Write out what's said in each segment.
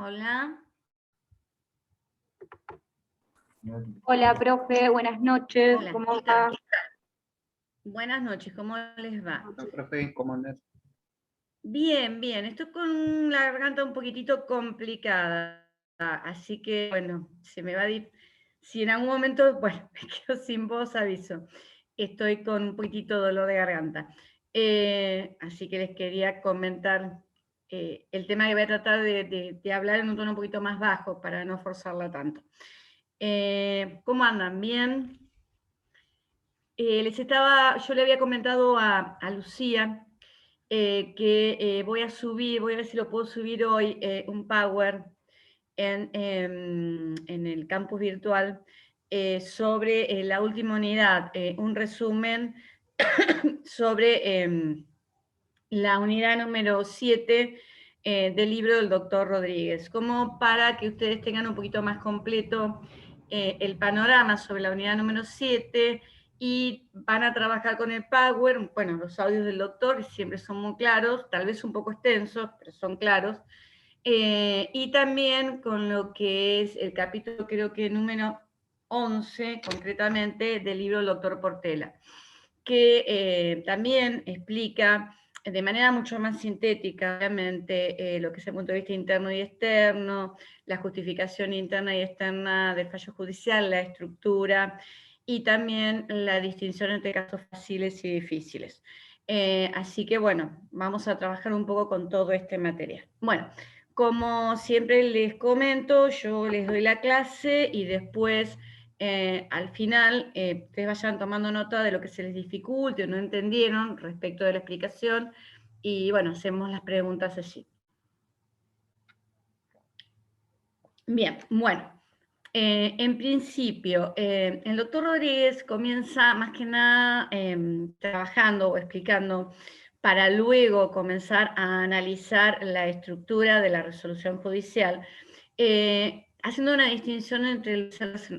Hola. Hola, profe, buenas noches. Hola. ¿Cómo va? Buenas noches, ¿cómo les va? Hola, profe, ¿cómo andas? Bien, bien. Estoy con la garganta un poquitito complicada, así que, bueno, se me va a... Si en algún momento, bueno, me quedo sin voz, aviso. Estoy con un poquitito de dolor de garganta. Así que les quería comentar el tema que voy a tratar de hablar en un tono un poquito más bajo para no forzarla tanto. ¿Cómo andan? ¿Bien? Yo le había comentado a Lucía que voy a ver si lo puedo subir hoy, un Power en el campus virtual sobre la última unidad, un resumen sobre la unidad número 7 del libro del doctor Rodríguez, como para que ustedes tengan un poquito más completo el panorama sobre la unidad número 7 y van a trabajar con el Power. Bueno, los audios del doctor siempre son muy claros, tal vez un poco extensos, pero son claros. Y también con lo que es el capítulo, creo que número 11, concretamente, del libro del doctor Portela, que también explica de manera mucho más sintética, obviamente, lo que es el punto de vista interno y externo, la justificación interna y externa del fallo judicial, la estructura y también la distinción entre casos fáciles y difíciles. Así que bueno, vamos a trabajar un poco con todo este material. Bueno, como siempre les comento, yo les doy la clase y después al final ustedes vayan tomando nota de lo que se les dificulte o no entendieron respecto de la explicación y bueno, hacemos las preguntas allí. Bien, bueno, en principio, el doctor Rodríguez comienza más que nada trabajando o explicando para luego comenzar a analizar la estructura de la resolución judicial, haciendo una distinción entre el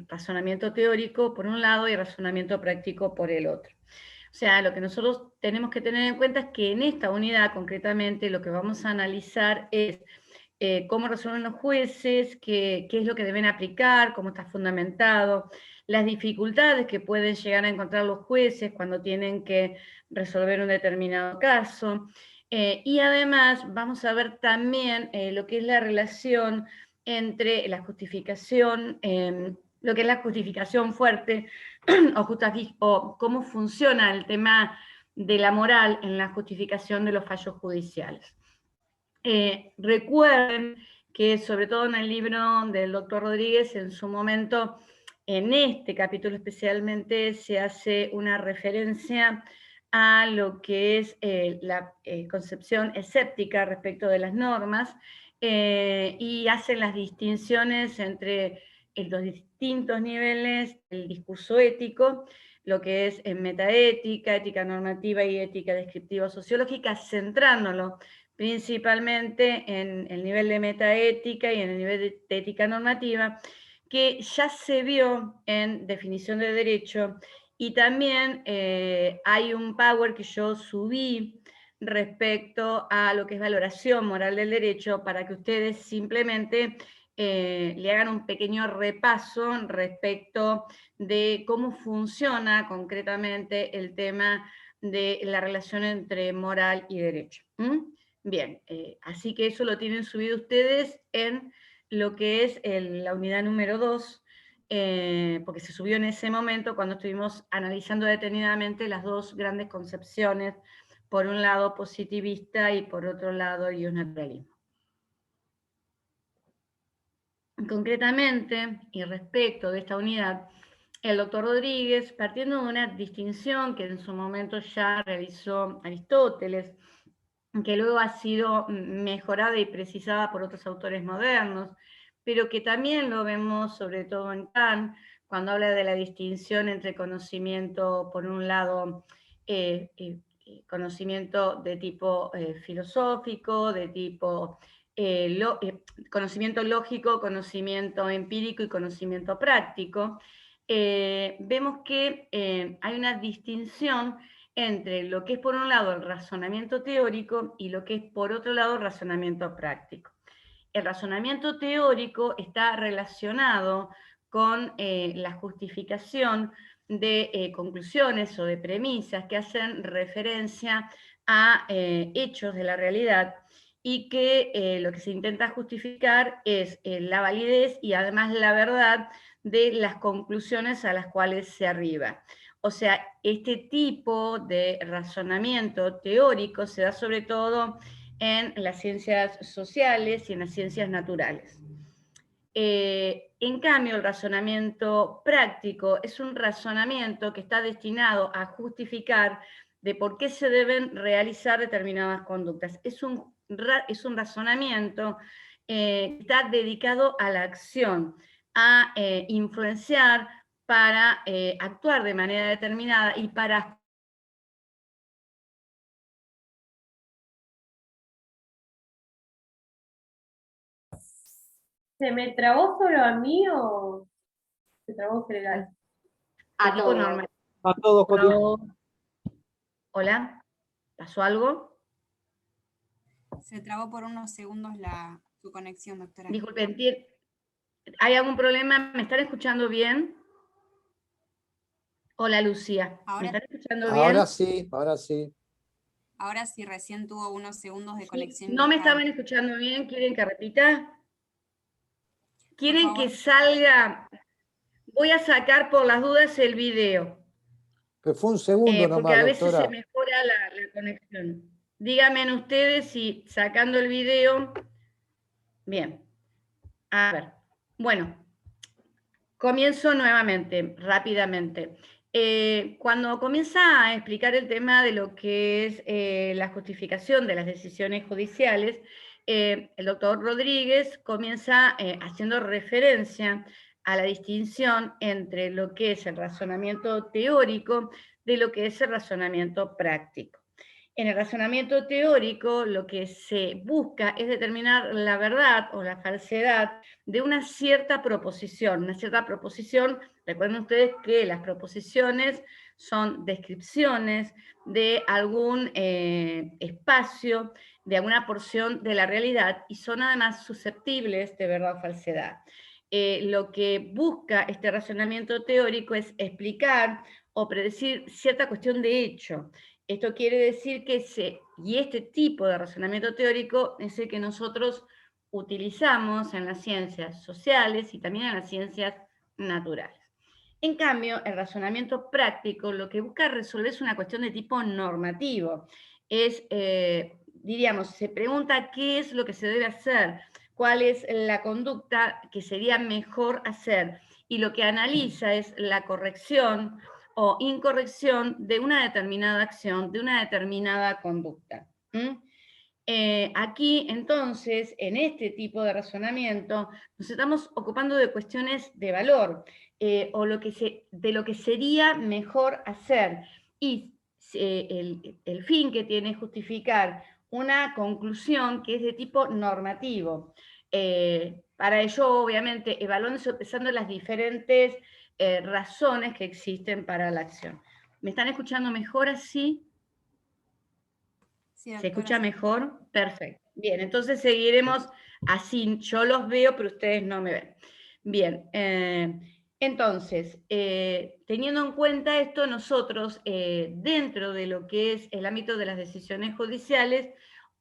razonamiento teórico por un lado y razonamiento práctico por el otro. O sea, lo que nosotros tenemos que tener en cuenta es que en esta unidad concretamente lo que vamos a analizar es cómo resuelven los jueces, qué es lo que deben aplicar, cómo está fundamentado, las dificultades que pueden llegar a encontrar los jueces cuando tienen que resolver un determinado caso. Y además vamos a ver también lo que es la relación entre la justificación, lo que es la justificación fuerte o cómo funciona el tema de la moral en la justificación de los fallos judiciales. Recuerden que sobre todo en el libro del doctor Rodríguez, en su momento, en este capítulo especialmente, se hace una referencia a lo que es la concepción escéptica respecto de las normas y hacen las distinciones entre los distintos niveles del discurso ético, lo que es metaética, ética normativa y ética descriptiva sociológica, centrándolo principalmente en el nivel de metaética y en el nivel de ética normativa, que ya se vio en definición de derecho, y también hay un Power que yo subí respecto a lo que es valoración moral del derecho, para que ustedes simplemente le hagan un pequeño repaso respecto de cómo funciona concretamente el tema de la relación entre moral y derecho. Bien, así que eso lo tienen subido ustedes en lo que es la unidad número 2, porque se subió en ese momento cuando estuvimos analizando detenidamente las dos grandes concepciones, por un lado positivista y por otro lado naturalismo. Concretamente, y respecto de esta unidad, el doctor Rodríguez, partiendo de una distinción que en su momento ya realizó Aristóteles, que luego ha sido mejorada y precisada por otros autores modernos, pero que también lo vemos sobre todo en Kant, cuando habla de la distinción entre conocimiento, por un lado, conocimiento de tipo filosófico, de tipo conocimiento lógico, conocimiento empírico y conocimiento práctico. Vemos que hay una distinción entre lo que es por un lado el razonamiento teórico y lo que es por otro lado el razonamiento práctico. el razonamiento teórico está relacionado con la justificación de conclusiones o de premisas que hacen referencia a hechos de la realidad y que lo que se intenta justificar es la validez y además la verdad de las conclusiones a las cuales se arriba. O sea, este tipo de razonamiento teórico se da sobre todo en las ciencias sociales y en las ciencias naturales. En cambio, el razonamiento práctico es un razonamiento que está destinado a justificar de por qué se deben realizar determinadas conductas. Es un razonamiento que está dedicado a la acción, a influenciar para actuar de manera determinada y para... ¿Se me trabó solo a mí o se trabó en general? A tipo todos. normal. A todos, Coti. Hola, ¿pasó algo? Se trabó por unos segundos su conexión, doctora. Disculpen, ¿hay algún problema? ¿Me están escuchando bien? Hola, Lucía. ¿Me están escuchando bien? Ahora sí, ahora sí. Ahora sí, recién tuvo unos segundos de Sí, conexión. ¿no me estaban escuchando bien? ¿Quieren que repita? ¿Quieren que favor. salga? Voy a sacar por las dudas el video. Que fue un segundo Porque nomás, a veces se doctora. mejora la conexión. Díganme ustedes si sacando el video... Bien. A ver. Bueno, comienzo nuevamente, rápidamente. Cuando comienza a explicar el tema de lo que es la justificación de las decisiones judiciales, el doctor Rodríguez comienza haciendo referencia a la distinción entre lo que es el razonamiento teórico de lo que es el razonamiento práctico. En el razonamiento teórico lo que se busca es determinar la verdad o la falsedad de una cierta proposición. Una cierta proposición, recuerden ustedes que las proposiciones son descripciones de algún espacio, de alguna porción de la realidad y son además susceptibles de verdad o falsedad. Lo que busca este razonamiento teórico es explicar o predecir cierta cuestión de hecho. Esto quiere decir que y este tipo de razonamiento teórico es el que nosotros utilizamos en las ciencias sociales y también en las ciencias naturales. En cambio, el razonamiento práctico lo que busca resolver es una cuestión de tipo normativo. Es, diríamos, se pregunta qué es lo que se debe hacer, cuál es la conducta que sería mejor hacer, y lo que analiza es la corrección o incorrección de una determinada acción, de una determinada conducta. Aquí, entonces, en este tipo de razonamiento, nos estamos ocupando de cuestiones de valor, o de lo que sería mejor hacer. Y el fin que tiene es justificar una conclusión que es de tipo normativo. Para ello, obviamente, evaluando y sopesando las diferentes razones que existen para la acción. ¿Me están escuchando mejor así? Sí, ¿Se escucha mejor? Perfecto. Bien, entonces seguiremos así. Yo los veo, pero ustedes no me ven. Bien, entonces, teniendo en cuenta esto, nosotros, dentro de lo que es el ámbito de las decisiones judiciales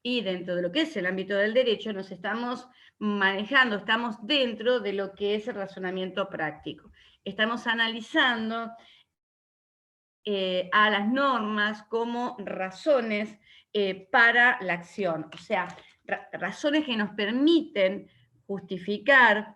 y dentro de lo que es el ámbito del derecho, nos estamos manejando, estamos dentro de lo que es el razonamiento práctico. Estamos analizando a las normas como razones para la acción, o sea, razones que nos permiten justificar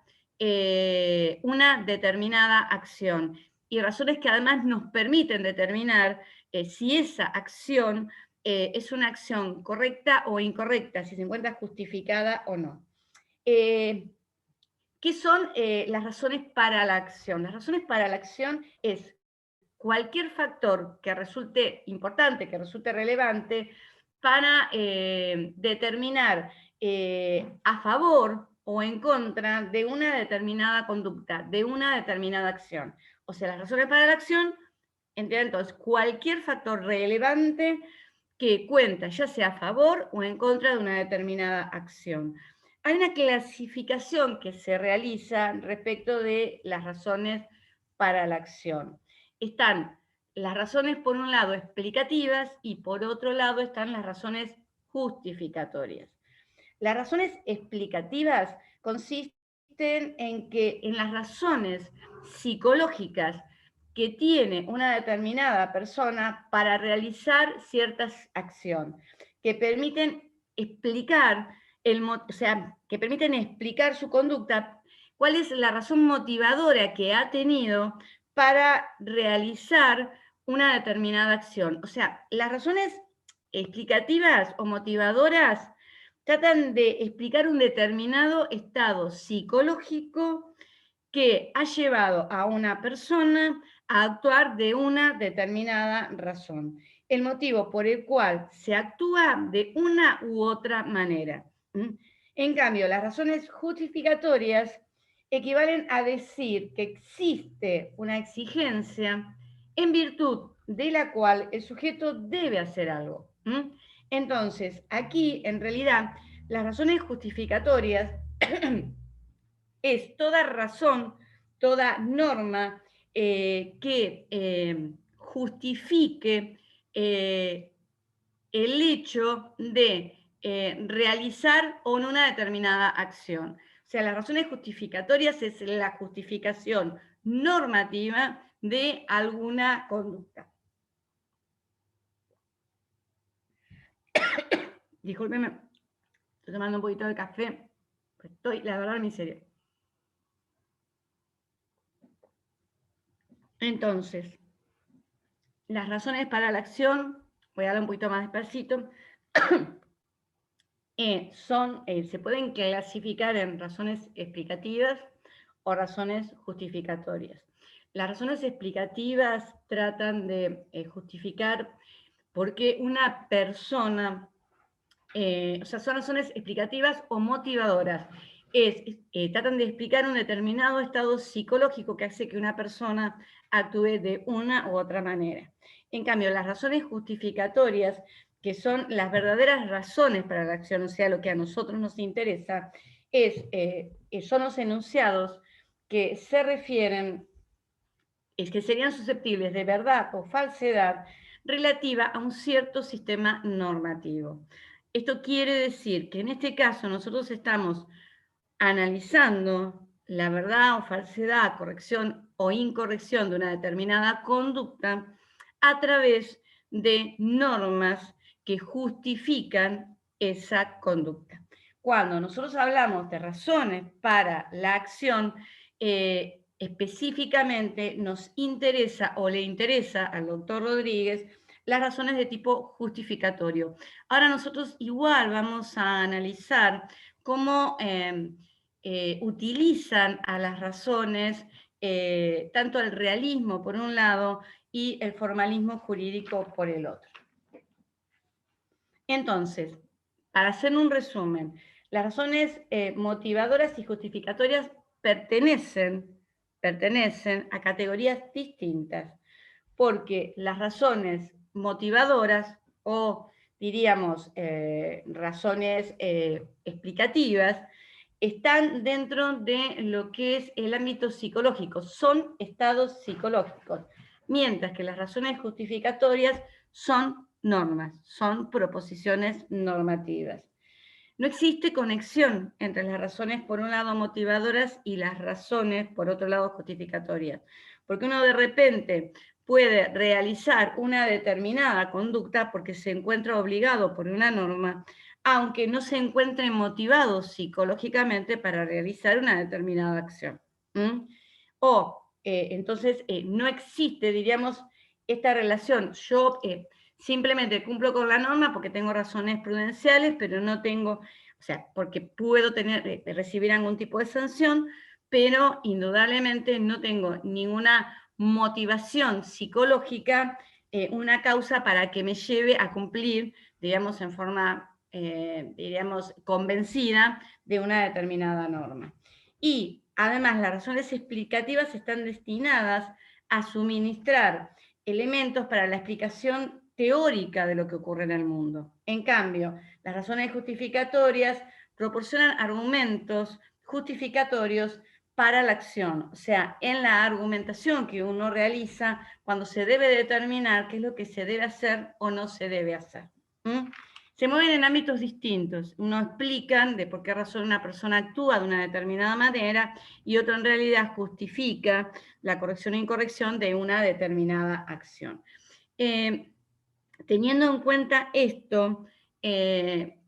una determinada acción y razones que además nos permiten determinar si esa acción es una acción correcta o incorrecta, si se encuentra justificada o no. ¿Qué son las razones para la acción? Las razones para la acción es cualquier factor que resulte importante, que resulte relevante, para determinar a favor o en contra de una determinada conducta, de una determinada acción. O sea, las razones para la acción, entonces, cualquier factor relevante que cuenta, ya sea a favor o en contra de una determinada acción. hay una clasificación que se realiza respecto de las razones para la acción. Están las razones, por un lado, explicativas y por otro lado están las razones justificatorias. Las razones explicativas consisten en que en las razones psicológicas que tiene una determinada persona para realizar cierta acción, que permiten explicar que permiten explicar su conducta, cuál es la razón motivadora que ha tenido para realizar una determinada acción. O sea, las razones explicativas o motivadoras tratan de explicar un determinado estado psicológico que ha llevado a una persona a actuar de una determinada razón. El motivo por el cual se actúa de una u otra manera. En cambio, las razones justificatorias equivalen a decir que existe una exigencia en virtud de la cual el sujeto debe hacer algo. Entonces, aquí, en realidad, las razones justificatorias es toda razón, toda norma que justifique el hecho de realizar o no una determinada acción. O sea, las razones justificatorias es la justificación normativa de alguna conducta. Discúlpenme, estoy tomando un poquito de café. Estoy, la verdad, en miseria. Entonces, las razones para la acción, voy a hablar un poquito más despacito, se pueden clasificar en razones explicativas o razones justificatorias. Las razones explicativas tratan de justificar por qué una persona, o sea, son razones explicativas o motivadoras. Tratan de explicar un determinado estado psicológico que hace que una persona actúe de una u otra manera. En cambio, las razones justificatorias, que son las verdaderas razones para la acción, o sea, lo que a nosotros nos interesa, son los enunciados que se refieren, que serían susceptibles de verdad o falsedad relativa a un cierto sistema normativo. Esto quiere decir que en este caso nosotros estamos analizando la verdad o falsedad, corrección o incorrección de una determinada conducta a través de normas que justifican esa conducta. Cuando nosotros hablamos de razones para la acción, específicamente nos interesa o le interesa al doctor Rodríguez las razones de tipo justificatorio. Ahora nosotros igual vamos a analizar cómo utilizan a las razones tanto el realismo por un lado y el formalismo jurídico por el otro. Entonces, para hacer un resumen, las razones motivadoras y justificatorias pertenecen a categorías distintas, porque las razones motivadoras o diríamos razones explicativas están dentro de lo que es el ámbito psicológico, son estados psicológicos, mientras que las razones justificatorias son normas, son proposiciones normativas. No existe conexión entre las razones, por un lado, motivadoras y las razones, por otro lado, justificatorias. Porque uno de repente puede realizar una determinada conducta porque se encuentra obligado por una norma, aunque no se encuentre motivado psicológicamente para realizar una determinada acción. Entonces, no existe, diríamos, esta relación. Yo simplemente cumplo con la norma porque tengo razones prudenciales, pero no tengo, o sea, porque puedo recibir algún tipo de sanción, pero indudablemente no tengo ninguna motivación psicológica, una causa para que me lleve a cumplir, digamos, en forma, diríamos, convencida de una determinada norma. Y además las razones explicativas están destinadas a suministrar elementos para la explicación teórica de lo que ocurre en el mundo. En cambio, las razones justificatorias proporcionan argumentos justificatorios para la acción. O sea, en la argumentación que uno realiza cuando se debe determinar qué es lo que se debe hacer o no se debe hacer. Se mueven en ámbitos distintos. Uno explican de por qué razón una persona actúa de una determinada manera y otro en realidad justifica la corrección e incorrección de una determinada acción. Teniendo en cuenta esto,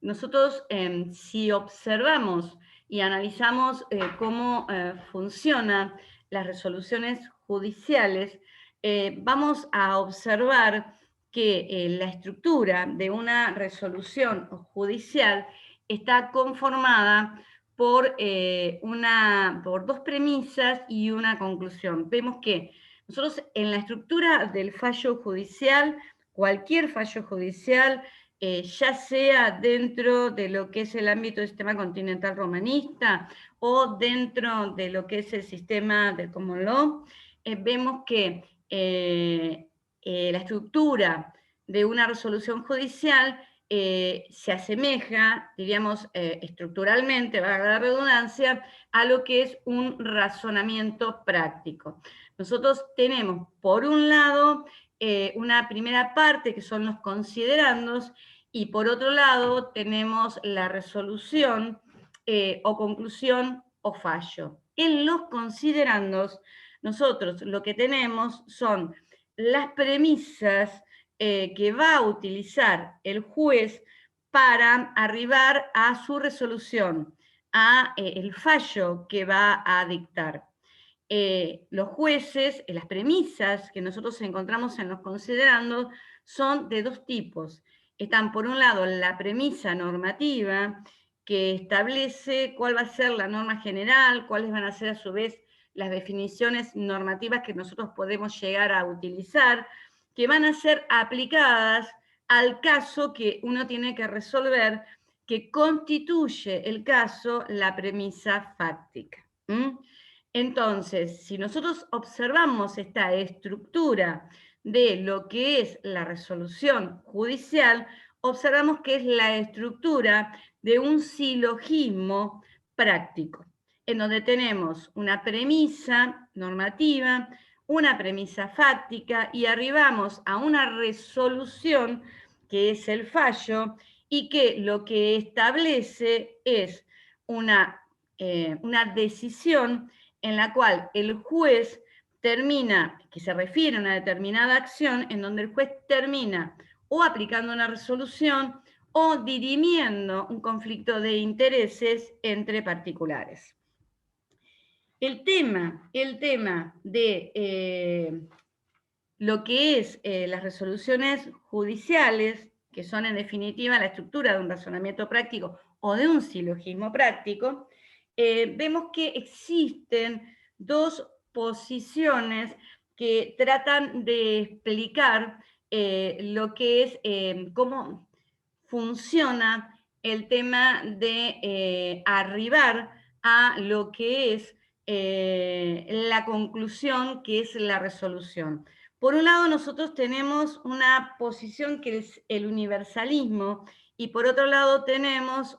nosotros si observamos y analizamos cómo funcionan las resoluciones judiciales, vamos a observar que la estructura de una resolución judicial está conformada por dos premisas y una conclusión. Vemos que nosotros en la estructura del fallo judicial, cualquier fallo judicial, ya sea dentro de lo que es el ámbito del sistema continental romanista o dentro de lo que es el sistema del common law, vemos que la estructura de una resolución judicial se asemeja, diríamos, estructuralmente, valga la redundancia, a lo que es un razonamiento práctico. Nosotros tenemos, por un lado, una primera parte que son los considerandos, y por otro lado tenemos la resolución o conclusión o fallo. En los considerandos, nosotros lo que tenemos son las premisas que va a utilizar el juez para arribar a su resolución, a el fallo que va a dictar. Los jueces, las premisas que nosotros encontramos en los considerandos son de dos tipos. Están, por un lado, la premisa normativa, que establece cuál va a ser la norma general, cuáles van a ser a su vez las definiciones normativas que nosotros podemos llegar a utilizar, que van a ser aplicadas al caso que uno tiene que resolver, que constituye el caso la premisa fáctica. Entonces, si nosotros observamos esta estructura de lo que es la resolución judicial, observamos que es la estructura de un silogismo práctico, en donde tenemos una premisa normativa, una premisa fáctica, y arribamos a una resolución que es el fallo, y que lo que establece es una decisión en la cual el juez termina, que se refiere a una determinada acción, en donde el juez termina o aplicando una resolución o dirimiendo un conflicto de intereses entre particulares. El tema de lo que es las resoluciones judiciales, que son en definitiva la estructura de un razonamiento práctico o de un silogismo práctico, vemos que existen dos posiciones que tratan de explicar lo que es cómo funciona el tema de arribar a lo que es la conclusión, que es la resolución. Por un lado, nosotros tenemos una posición que es el universalismo, y por otro lado tenemos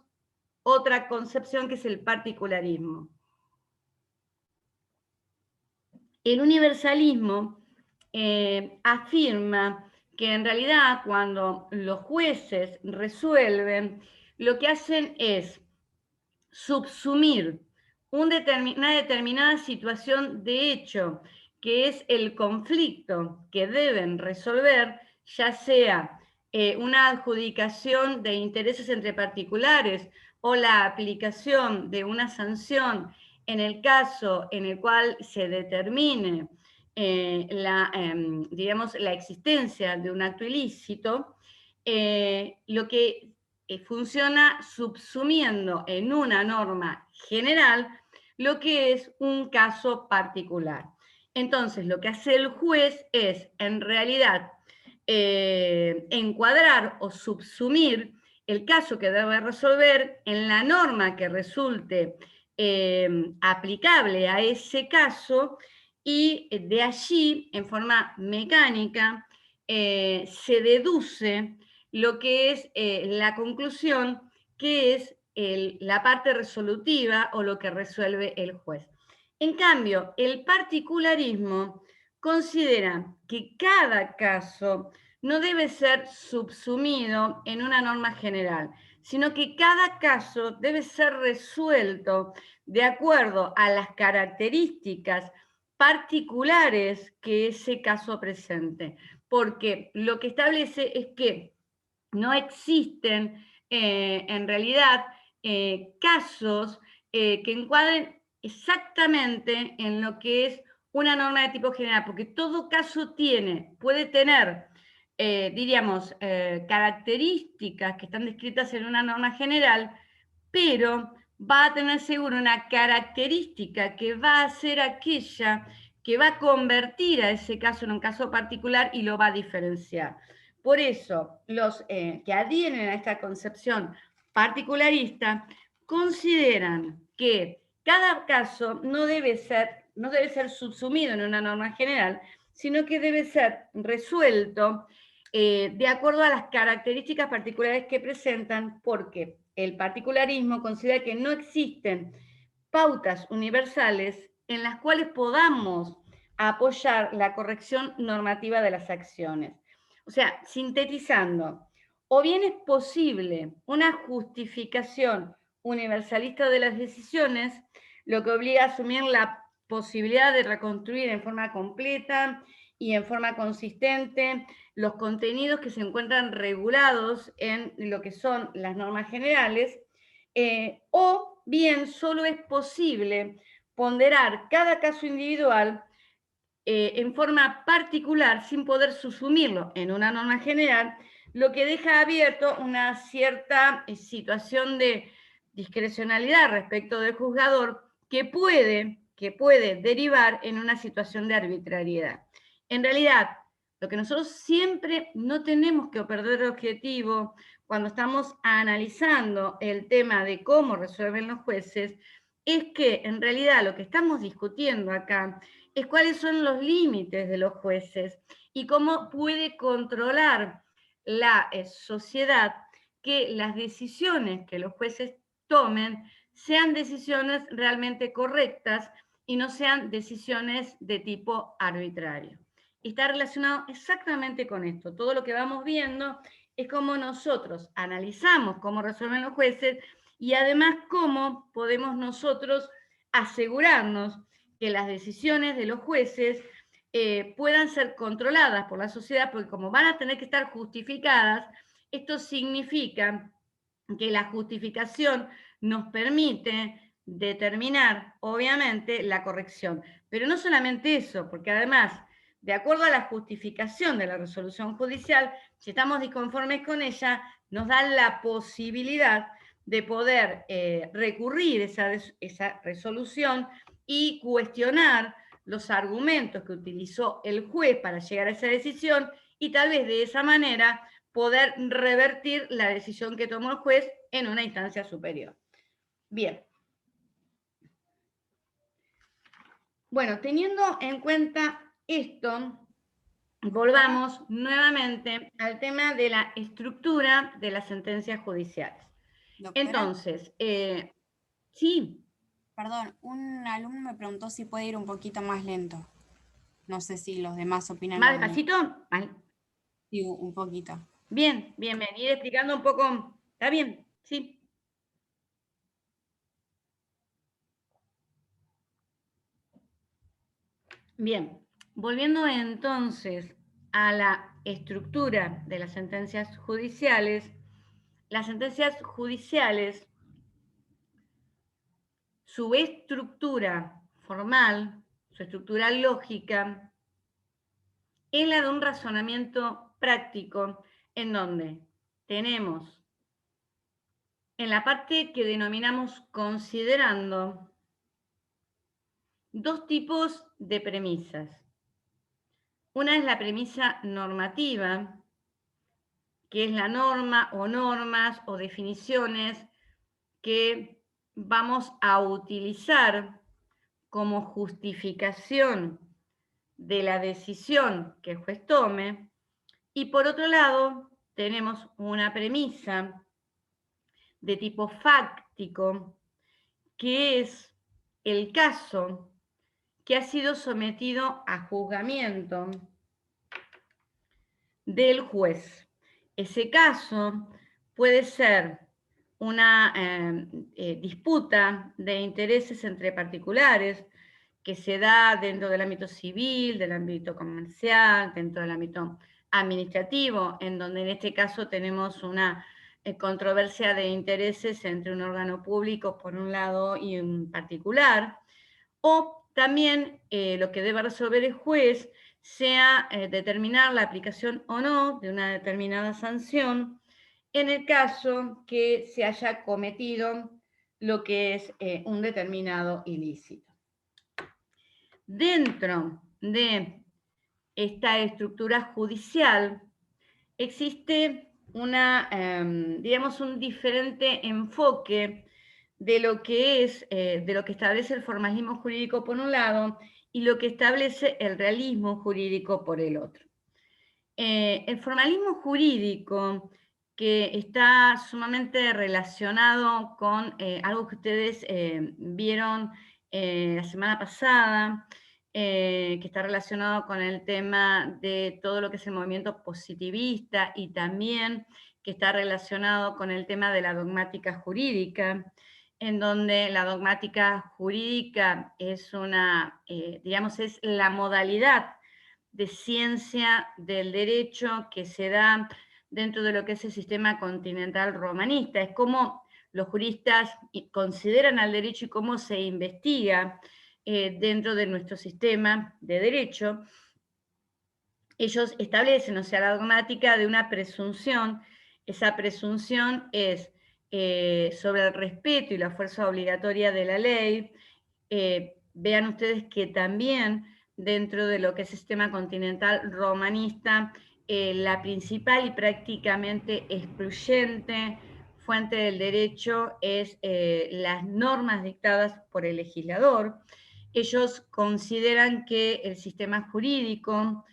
otra concepción que es el particularismo. El universalismo afirma que en realidad cuando los jueces resuelven, lo que hacen es subsumir una determinada situación de hecho, que es el conflicto que deben resolver, ya sea una adjudicación de intereses entre particulares o la aplicación de una sanción en el caso en el cual se determine la existencia de un acto ilícito, lo que funciona subsumiendo en una norma general lo que es un caso particular. Entonces, lo que hace el juez es, en realidad, encuadrar o subsumir el caso que debe resolver en la norma que resulte aplicable a ese caso, y de allí, en forma mecánica, se deduce lo que es la conclusión, que es la parte resolutiva o lo que resuelve el juez. En cambio, el particularismo considera que cada caso no debe ser subsumido en una norma general, sino que cada caso debe ser resuelto de acuerdo a las características particulares que ese caso presente, porque lo que establece es que no existen en realidad casos que encuadren exactamente en lo que es una norma de tipo general, porque todo caso puede tener, diríamos, características que están descritas en una norma general, pero va a tener seguro una característica que va a ser aquella que va a convertir a ese caso en un caso particular y lo va a diferenciar. Por eso, los que adhieren a esta concepción particularista consideran que cada caso no debe ser subsumido en una norma general, sino que debe ser resuelto de acuerdo a las características particulares que presentan, porque el particularismo considera que no existen pautas universales en las cuales podamos apoyar la corrección normativa de las acciones. O sea, sintetizando, o bien es posible una justificación universalista de las decisiones, lo que obliga a asumir la posibilidad de reconstruir en forma completa y en forma consistente los contenidos que se encuentran regulados en lo que son las normas generales, o bien solo es posible ponderar cada caso individual en forma particular sin poder subsumirlo en una norma general, lo que deja abierto una cierta situación de discrecionalidad respecto del juzgador que puede derivar en una situación de arbitrariedad. En realidad, lo que nosotros siempre no tenemos que perder de objetivo cuando estamos analizando el tema de cómo resuelven los jueces es que en realidad lo que estamos discutiendo acá es cuáles son los límites de los jueces y cómo puede controlar la sociedad que las decisiones que los jueces tomen sean decisiones realmente correctas y no sean decisiones de tipo arbitrario. Y está relacionado exactamente con esto. Todo lo que vamos viendo es cómo nosotros analizamos cómo resuelven los jueces y además cómo podemos nosotros asegurarnos que las decisiones de los jueces puedan ser controladas por la sociedad, porque como van a tener que estar justificadas, esto significa que la justificación nos permite determinar, obviamente, la corrección. Pero no solamente eso, porque además, de acuerdo a la justificación de la resolución judicial, si estamos disconformes con ella, nos da la posibilidad de poder recurrir esa resolución y cuestionar los argumentos que utilizó el juez para llegar a esa decisión y tal vez de esa manera poder revertir la decisión que tomó el juez en una instancia superior. Bien. Bueno, teniendo en cuenta esto, volvamos nuevamente al tema de la estructura de las sentencias judiciales. Doctora, entonces, sí. Perdón, un alumno me preguntó si puede ir un poquito más lento. No sé si los demás opinan. ¿Más despacito? Sí, un poquito. Bien, bien, bien. Ir explicando un poco. ¿Está bien? Sí. Bien, volviendo entonces a la estructura de las sentencias judiciales su estructura formal, su estructura lógica, es la de un razonamiento práctico en donde tenemos en la parte que denominamos considerando dos tipos de premisas. Una es la premisa normativa, que es la norma o normas o definiciones que vamos a utilizar como justificación de la decisión que el juez tome. Y por otro lado, tenemos una premisa de tipo fact, práctico, que es el caso que ha sido sometido a juzgamiento del juez. Ese caso puede ser una disputa de intereses entre particulares que se da dentro del ámbito civil, del ámbito comercial, dentro del ámbito administrativo, en donde en este caso tenemos una controversia de intereses entre un órgano público por un lado y un particular, o también lo que debe resolver el juez sea determinar la aplicación o no de una determinada sanción en el caso que se haya cometido lo que es un determinado ilícito. Dentro de esta estructura judicial existe digamos, un diferente enfoque de lo que de lo que establece el formalismo jurídico por un lado y lo que establece el realismo jurídico por el otro. El formalismo jurídico, que está sumamente relacionado con algo que ustedes vieron la semana pasada, que está relacionado con el tema de todo lo que es el movimiento positivista y también que está relacionado con el tema de la dogmática jurídica, en donde la dogmática jurídica es digamos, es la modalidad de ciencia del derecho que se da dentro de lo que es el sistema continental romanista. Es como los juristas consideran al derecho y cómo se investiga dentro de nuestro sistema de derecho. Ellos establecen, o sea, la dogmática de una presunción. Esa presunción es sobre el respeto y la fuerza obligatoria de la ley. Vean ustedes que también dentro de lo que es el sistema continental romanista, la principal y prácticamente excluyente fuente del derecho es las normas dictadas por el legislador. Ellos consideran que el sistema jurídico,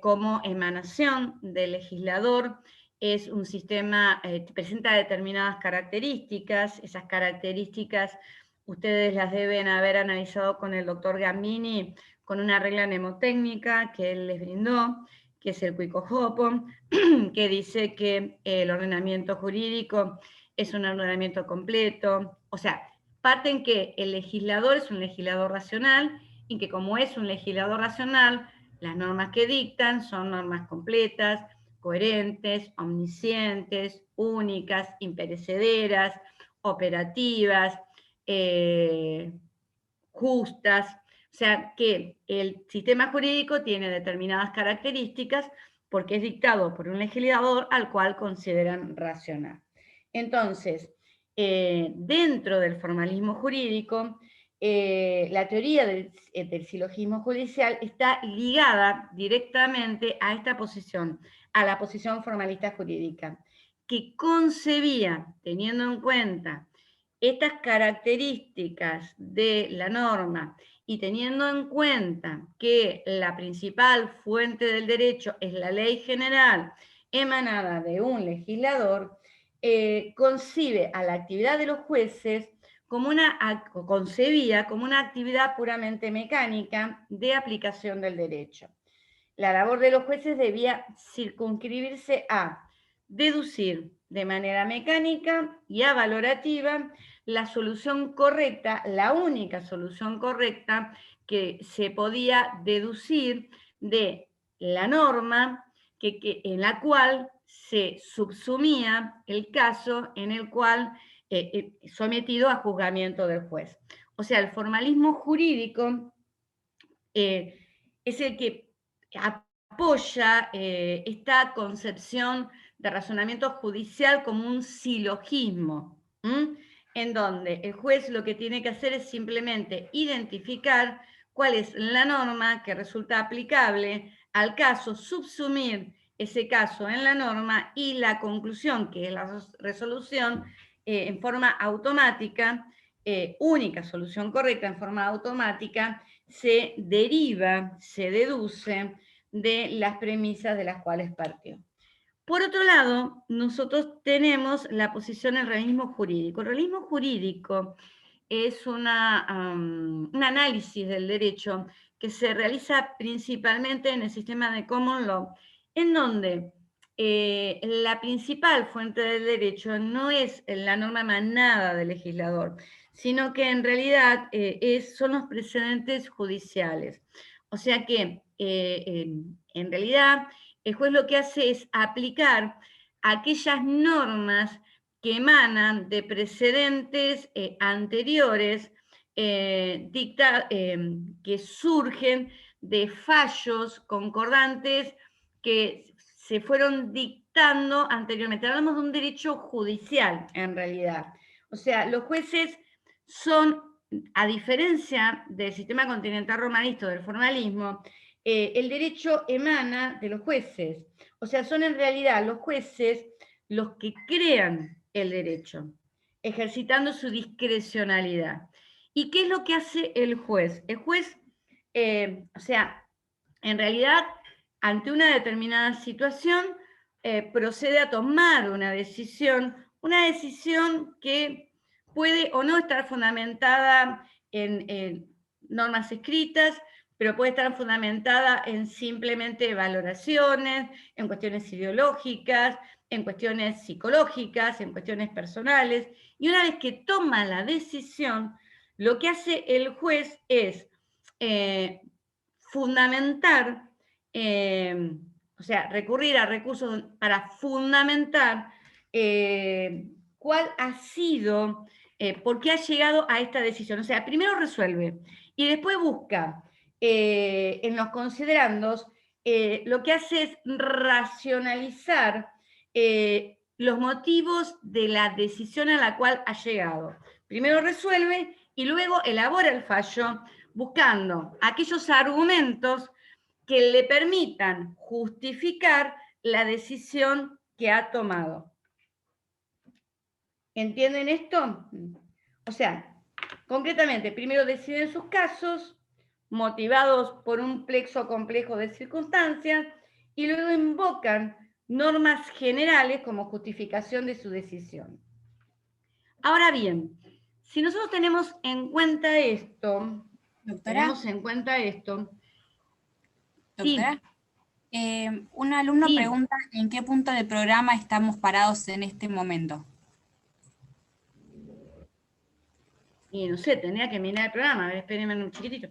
como emanación del legislador, es un sistema que presenta determinadas características. Esas características ustedes las deben haber analizado con el doctor Gambini, con una regla mnemotécnica que él les brindó, que es el Quico-Hopon, que dice que el ordenamiento jurídico es un ordenamiento completo. O sea, parten que el legislador es un legislador racional y que como es un legislador racional, las normas que dictan son normas completas, coherentes, omniscientes, únicas, imperecederas, operativas, justas. O sea que el sistema jurídico tiene determinadas características porque es dictado por un legislador al cual consideran racional. Entonces, dentro del formalismo jurídico, la teoría del silogismo judicial está ligada directamente a esta posición, a la posición formalista jurídica, que concebía, teniendo en cuenta estas características de la norma y teniendo en cuenta que la principal fuente del derecho es la ley general emanada de un legislador, concibe a la actividad de los jueces concebía como una actividad puramente mecánica de aplicación del derecho. La labor de los jueces debía circunscribirse a deducir de manera mecánica y avalorativa la solución correcta, la única solución correcta que se podía deducir de la norma en la cual se subsumía el caso en el cual sometido a juzgamiento del juez. O sea, el formalismo jurídico es el que apoya esta concepción de razonamiento judicial como un silogismo, en donde el juez lo que tiene que hacer es simplemente identificar cuál es la norma que resulta aplicable al caso, subsumir ese caso en la norma y la conclusión, que es la resolución, en forma automática, única solución correcta en forma automática, se deriva, se deduce de las premisas de las cuales partió. Por otro lado, nosotros tenemos la posición del realismo jurídico. El realismo jurídico es un análisis del derecho que se realiza principalmente en el sistema de common law, en donde la principal fuente del derecho no es la norma emanada del legislador, sino que en realidad son los precedentes judiciales. O sea que en realidad el juez lo que hace es aplicar aquellas normas que emanan de precedentes anteriores que surgen de fallos concordantes que se fueron dictando anteriormente. Hablamos de un derecho judicial, en realidad. O sea, los jueces son, a diferencia del sistema continental romanista o del formalismo, el derecho emana de los jueces. O sea, son en realidad los jueces los que crean el derecho, ejercitando su discrecionalidad. ¿Y qué es lo que hace el juez? El juez, o sea, en realidad, ante una determinada situación, procede a tomar una decisión que puede o no estar fundamentada en normas escritas, pero puede estar fundamentada en simplemente valoraciones, en cuestiones ideológicas, en cuestiones psicológicas, en cuestiones personales. Y una vez que toma la decisión, lo que hace el juez es fundamentar, o sea, recurrir a recursos para fundamentar cuál ha sido, por qué ha llegado a esta decisión. O sea, primero resuelve y después busca en los considerandos, lo que hace es racionalizar los motivos de la decisión a la cual ha llegado. Primero resuelve y luego elabora el fallo buscando aquellos argumentos que le permitan justificar la decisión que ha tomado. ¿Entienden esto? O sea, concretamente, primero deciden sus casos, motivados por un plexo complejo de circunstancias, y luego invocan normas generales como justificación de su decisión. Ahora bien, si nosotros tenemos en cuenta esto, Doctora, sí, un alumno sí. pregunta en qué punto del programa estamos parados en este momento. Y no sé, tendría que mirar el programa, a ver, espérenme un chiquitito.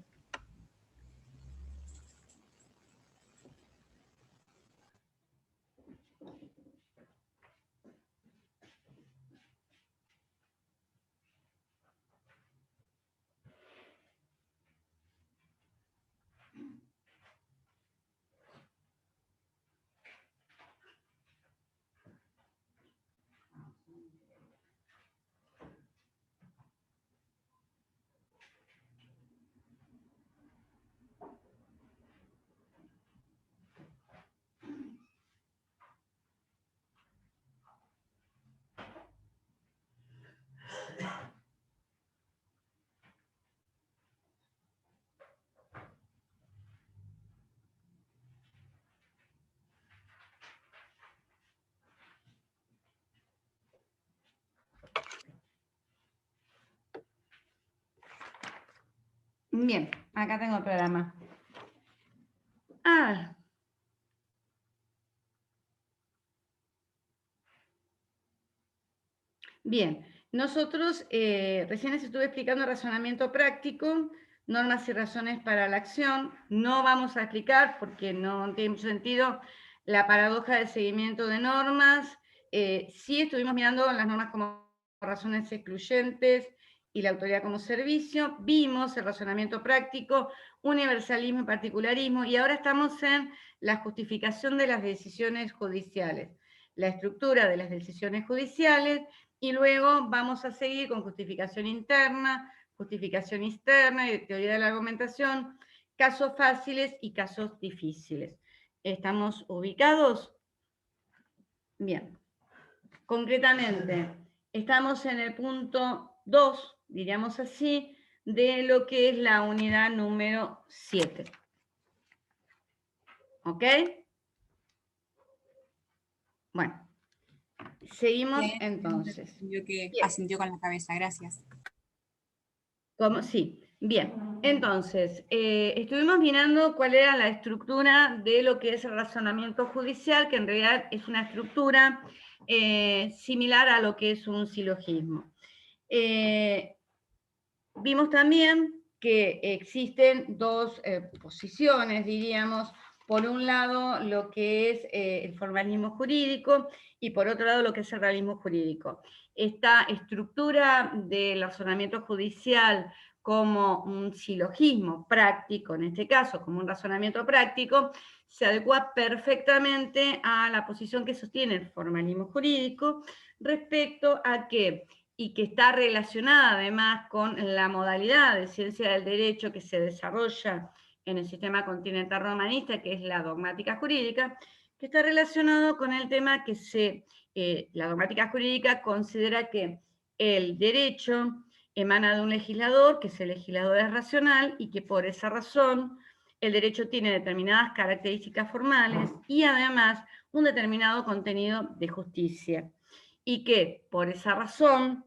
Bien, acá tengo el programa. Bien, nosotros recién les estuve explicando razonamiento práctico, normas y razones para la acción. No vamos a explicar, porque no tiene mucho sentido, la paradoja del seguimiento de normas. Sí estuvimos mirando las normas como razones excluyentes y la autoridad como servicio. Vimos el razonamiento práctico, universalismo y particularismo, y ahora estamos en la justificación de las decisiones judiciales, la estructura de las decisiones judiciales. Y luego vamos a seguir con justificación interna, justificación externa y teoría de la argumentación, casos fáciles y casos difíciles. ¿Estamos ubicados? Bien. Concretamente, estamos en el punto 2, diríamos así, de lo que es la unidad número 7. ¿Ok? Bueno, seguimos Bien, entonces. entendió que Bien. asintió con la cabeza, gracias. Sí, bien. Entonces, estuvimos mirando cuál era la estructura de lo que es el razonamiento judicial, que en realidad es una estructura similar a lo que es un silogismo. Vimos también que existen dos posiciones, diríamos. Por un lado, lo que es el formalismo jurídico y por otro lado, lo que es el realismo jurídico. Esta estructura del razonamiento judicial como un silogismo práctico, en este caso como un razonamiento práctico, se adecua perfectamente a la posición que sostiene el formalismo jurídico respecto a que, y que está relacionada además con la modalidad de ciencia del derecho que se desarrolla en el sistema continental romanista, que es la dogmática jurídica, que está relacionado con el tema que la dogmática jurídica considera que el derecho emana de un legislador, que ese legislador es racional y que por esa razón el derecho tiene determinadas características formales y además un determinado contenido de justicia. Y que por esa razón,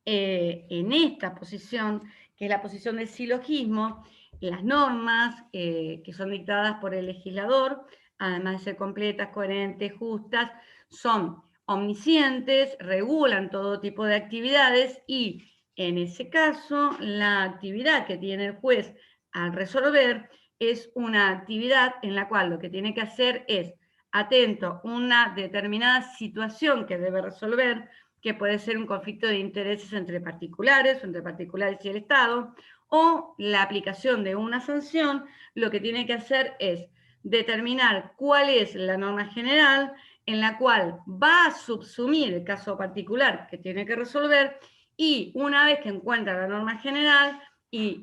en esta posición, que es la posición del silogismo, las normas que son dictadas por el legislador, además de ser completas, coherentes, justas, son omniscientes, regulan todo tipo de actividades y, en ese caso, la actividad que tiene el juez al resolver es una actividad en la cual lo que tiene que hacer es, atento a una determinada situación que debe resolver, que puede ser un conflicto de intereses entre particulares o entre particulares y el Estado, o la aplicación de una sanción, lo que tiene que hacer es determinar cuál es la norma general en la cual va a subsumir el caso particular que tiene que resolver, y una vez que encuentra la norma general y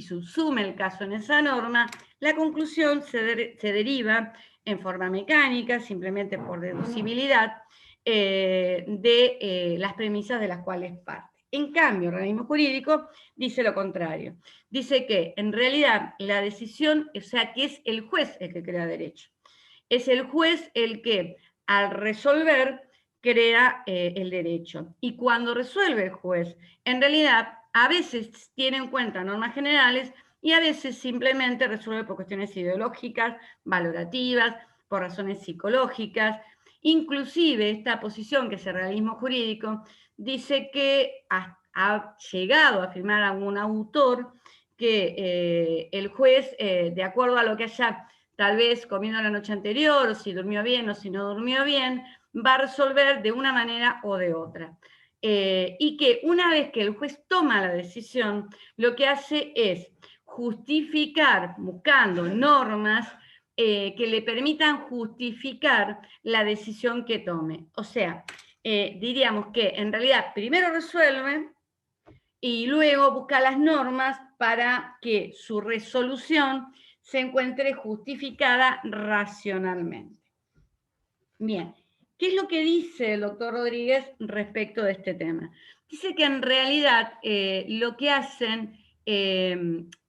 subsume el caso en esa norma, la conclusión se deriva en forma mecánica, simplemente por deducibilidad, de las premisas de las cuales parte. En cambio, el organismo jurídico dice lo contrario. Dice que en realidad la decisión, o sea, que es el juez el que crea derecho. Es el juez el que al resolver crea el derecho. Y cuando resuelve el juez, en realidad a veces tiene en cuenta normas generales y a veces simplemente resuelve por cuestiones ideológicas, valorativas, por razones psicológicas. Inclusive esta posición, que es el realismo jurídico, dice que ha llegado a afirmar algún autor que el juez, de acuerdo a lo que haya tal vez comiendo la noche anterior, o si durmió bien o si no durmió bien, va a resolver de una manera o de otra. Y que una vez que el juez toma la decisión, lo que hace es justificar, buscando normas que le permitan justificar la decisión que tome. O sea, diríamos que en realidad primero resuelve y luego busca las normas para que su resolución se encuentre justificada racionalmente. Bien, ¿qué es lo que dice el doctor Rodríguez respecto de este tema? Dice que en realidad lo que hacen,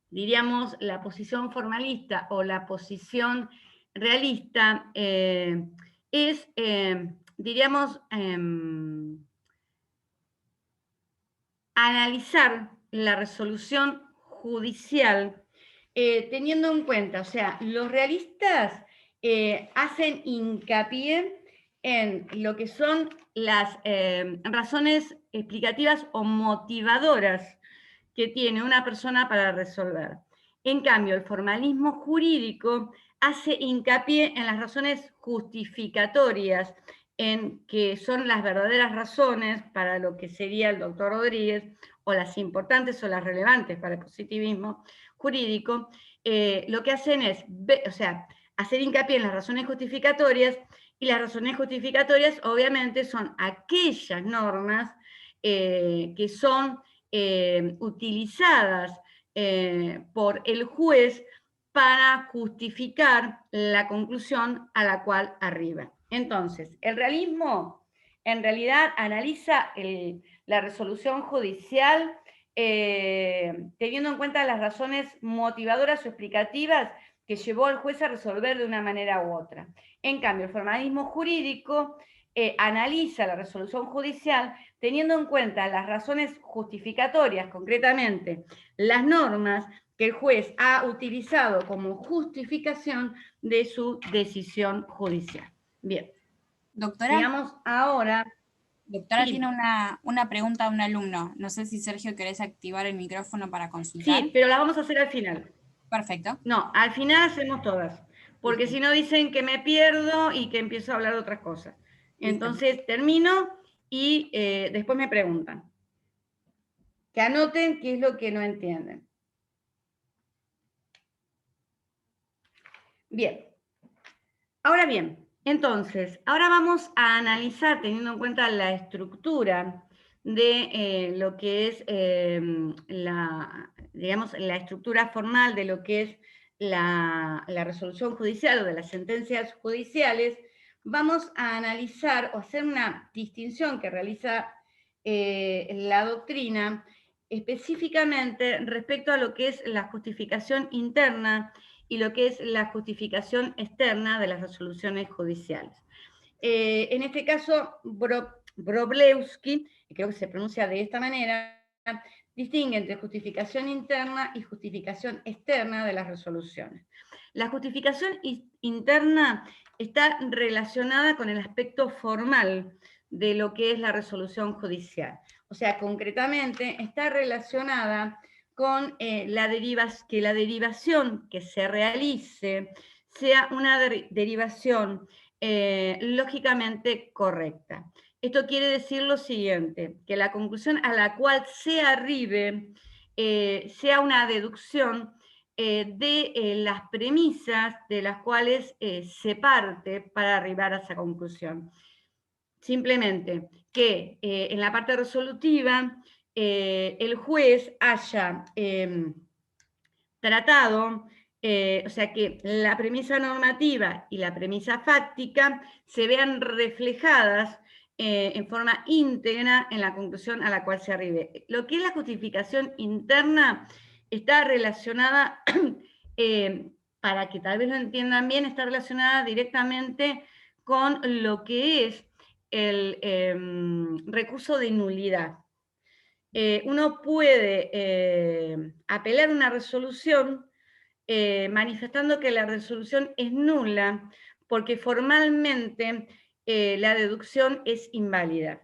diríamos, la posición formalista o la posición realista es, diríamos, analizar la resolución judicial teniendo en cuenta, o sea, los realistas hacen hincapié en lo que son las razones explicativas o motivadoras que tiene una persona para resolver. En cambio, el formalismo jurídico hace hincapié en las razones justificatorias, en que son las verdaderas razones para lo que sería el doctor Rodríguez, o las importantes o las relevantes para el positivismo jurídico. Lo que hacen es, o sea, hacer hincapié en las razones justificatorias, y las razones justificatorias obviamente son aquellas normas que son utilizadas por el juez para justificar la conclusión a la cual arriba. Entonces, el realismo en realidad analiza la resolución judicial teniendo en cuenta las razones motivadoras o explicativas que llevó al juez a resolver de una manera u otra. En cambio, el formalismo jurídico analiza la resolución judicial teniendo en cuenta las razones justificatorias, concretamente las normas que el juez ha utilizado como justificación de su decisión judicial. Bien. Doctora. Digamos ahora... Doctora, sí. tiene una pregunta a un alumno. No sé si, Sergio, querés activar el micrófono para consultar. Sí, pero la vamos a hacer al final. Perfecto. No, al final hacemos todas, porque si no dicen que me pierdo y que empiezo a hablar de otras cosas. Entonces termino y después me preguntan. Que anoten qué es lo que no entienden. Bien. Ahora bien, entonces, ahora vamos a analizar, teniendo en cuenta la estructura de lo que es la estructura formal de lo que es la resolución judicial o de las sentencias judiciales, vamos a analizar o hacer una distinción que realiza la doctrina específicamente respecto a lo que es la justificación interna y lo que es la justificación externa de las resoluciones judiciales. En este caso, Wroblewski, creo que se pronuncia de esta manera, distingue entre justificación interna y justificación externa de las resoluciones. La justificación interna está relacionada con el aspecto formal de lo que es la resolución judicial. O sea, concretamente está relacionada con que la derivación que se realice sea una derivación lógicamente correcta. Esto quiere decir lo siguiente, que la conclusión a la cual se arribe sea una deducción de las premisas de las cuales se parte para arribar a esa conclusión. Simplemente que en la parte resolutiva el juez haya tratado, o sea, que la premisa normativa y la premisa fáctica se vean reflejadas en forma íntegra en la conclusión a la cual se arribe. Lo que es la justificación interna está relacionada, para que tal vez lo entiendan bien, está relacionada directamente con lo que es el recurso de nulidad. Uno puede apelar una resolución manifestando que la resolución es nula porque formalmente la deducción es inválida.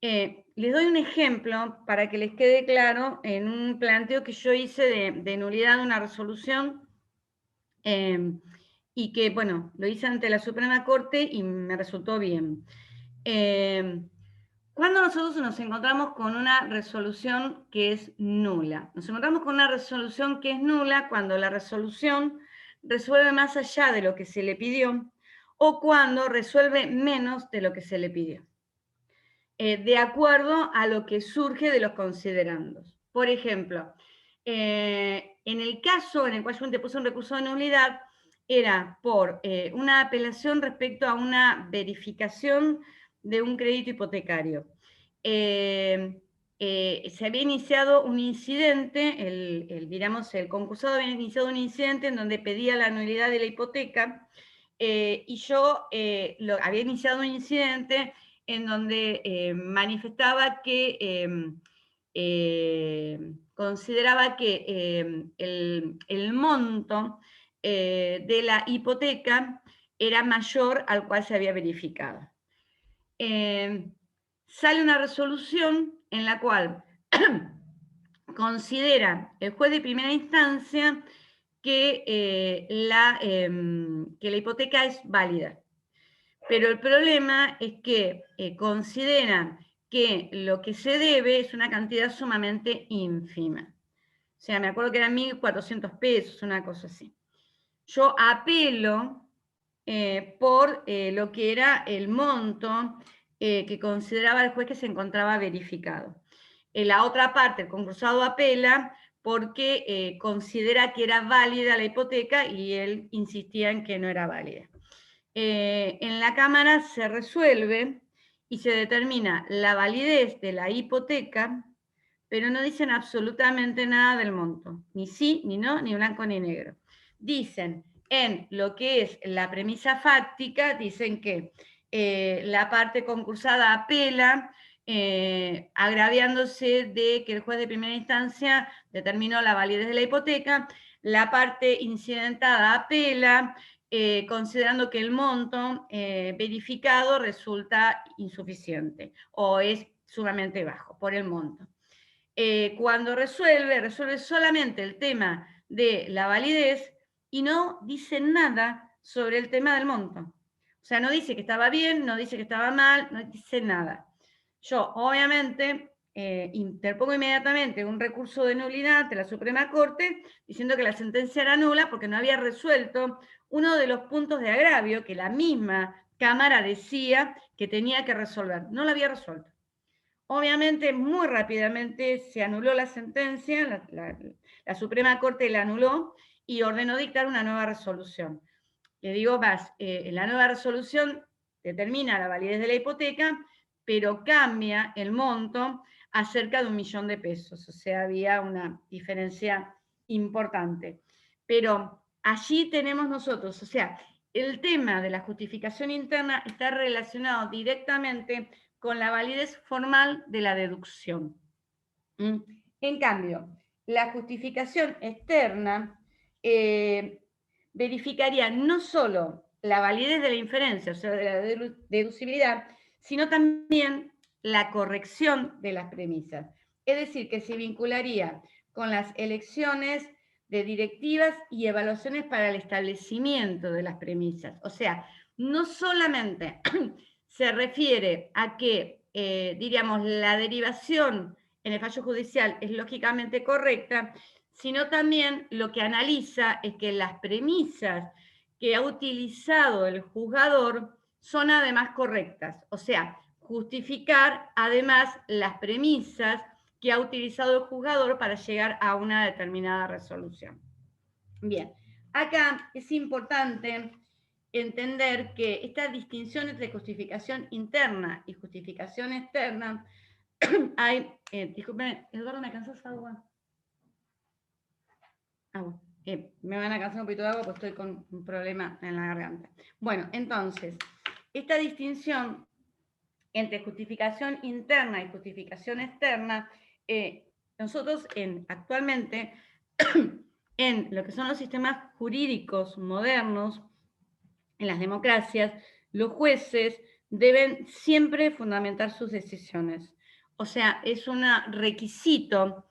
Les doy un ejemplo para que les quede claro en un planteo que yo hice de nulidad de una resolución y que, bueno, lo hice ante la Suprema Corte y me resultó bien. Cuando nosotros nos encontramos con una resolución que es nula, nos encontramos con una resolución que es nula cuando la resolución resuelve más allá de lo que se le pidió o cuando resuelve menos de lo que se le pidió, de acuerdo a lo que surge de los considerandos. Por ejemplo, en el caso en el cual yo interpuse un recurso de nulidad, era por una apelación respecto a una verificación de un crédito hipotecario. Se había iniciado un incidente, digamos, el concursado había iniciado un incidente en donde pedía la nulidad de la hipoteca y yo había iniciado un incidente en donde manifestaba que consideraba que el monto de la hipoteca era mayor al cual se había verificado. Sale una resolución en la cual considera el juez de primera instancia que la hipoteca es válida. Pero el problema es que consideran que lo que se debe es una cantidad sumamente ínfima. O sea, me acuerdo que eran 1.400 pesos, una cosa así. Yo apelo por lo que era el monto que consideraba el juez que se encontraba verificado. En la otra parte, el concursado apela porque considera que era válida la hipoteca y él insistía en que no era válida. En la Cámara se resuelve y se determina la validez de la hipoteca, pero no dicen absolutamente nada del monto, ni sí, ni no, ni blanco, ni negro. dicen en lo que es la premisa fáctica, dicen que la parte concursada apela, agraviándose de que el juez de primera instancia determinó la validez de la hipoteca, la parte incidentada apela, considerando que el monto verificado resulta insuficiente o es sumamente bajo por el monto. Cuando resuelve solamente el tema de la validez y no dice nada sobre el tema del monto. O sea, no dice que estaba bien, no dice que estaba mal, no dice nada. Yo, obviamente, interpongo inmediatamente un recurso de nulidad ante la Suprema Corte diciendo que la sentencia era nula porque no había resuelto uno de los puntos de agravio que la misma Cámara decía que tenía que resolver. No lo había resuelto. Obviamente, muy rápidamente se anuló la sentencia, la Suprema Corte la anuló y ordenó dictar una nueva resolución. Le digo más, la nueva resolución determina la validez de la hipoteca, pero cambia el monto a cerca de 1 millón de pesos. O sea, había una diferencia importante. Pero allí tenemos nosotros, o sea, el tema de la justificación interna está relacionado directamente con la validez formal de la deducción. En cambio, la justificación externa verificaría no solo la validez de la inferencia, o sea, de la deducibilidad, sino también la corrección de las premisas. Es decir, que se vincularía con las elecciones de directivas y evaluaciones para el establecimiento de las premisas. O sea, no solamente se refiere a que, diríamos, la derivación en el fallo judicial es lógicamente correcta, sino también lo que analiza es que las premisas que ha utilizado el juzgador son además correctas. O sea, justificar además las premisas que ha utilizado el juzgador para llegar a una determinada resolución. Bien, acá es importante entender que esta distinción entre justificación interna y justificación externa, hay, disculpen, Eduardo, ¿me alcanzas agua? Agua. Me van a alcanzar un poquito de agua porque estoy con un problema en la garganta. Bueno, entonces, esta distinción entre justificación interna y justificación externa, nosotros actualmente, en lo que son los sistemas jurídicos modernos, en las democracias, los jueces deben siempre fundamentar sus decisiones. O sea, es un requisito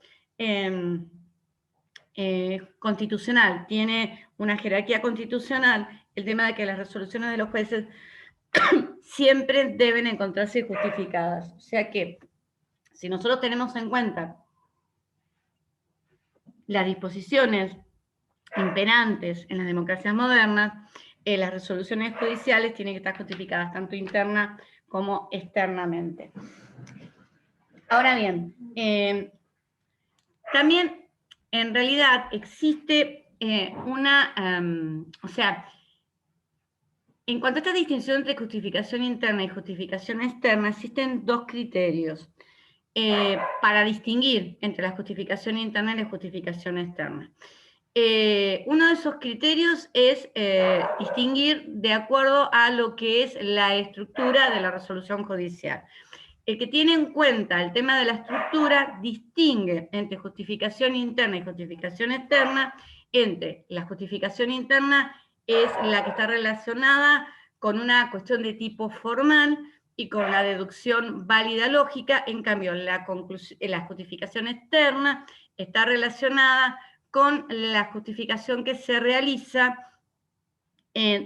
constitucional, tiene una jerarquía constitucional, el tema de que las resoluciones de los jueces siempre deben encontrarse justificadas. O sea que, si nosotros tenemos en cuenta las disposiciones imperantes en las democracias modernas, las resoluciones judiciales tienen que estar justificadas tanto interna como externamente. Ahora bien, también en realidad existe o sea, en cuanto a esta distinción entre justificación interna y justificación externa, existen dos criterios para distinguir entre la justificación interna y la justificación externa. Uno de esos criterios es distinguir de acuerdo a lo que es la estructura de la resolución judicial. El que tiene en cuenta el tema de la estructura distingue entre justificación interna y justificación externa, entre la justificación interna es la que está relacionada con una cuestión de tipo formal y con la deducción válida lógica, en cambio la justificación externa está relacionada con la justificación que se realiza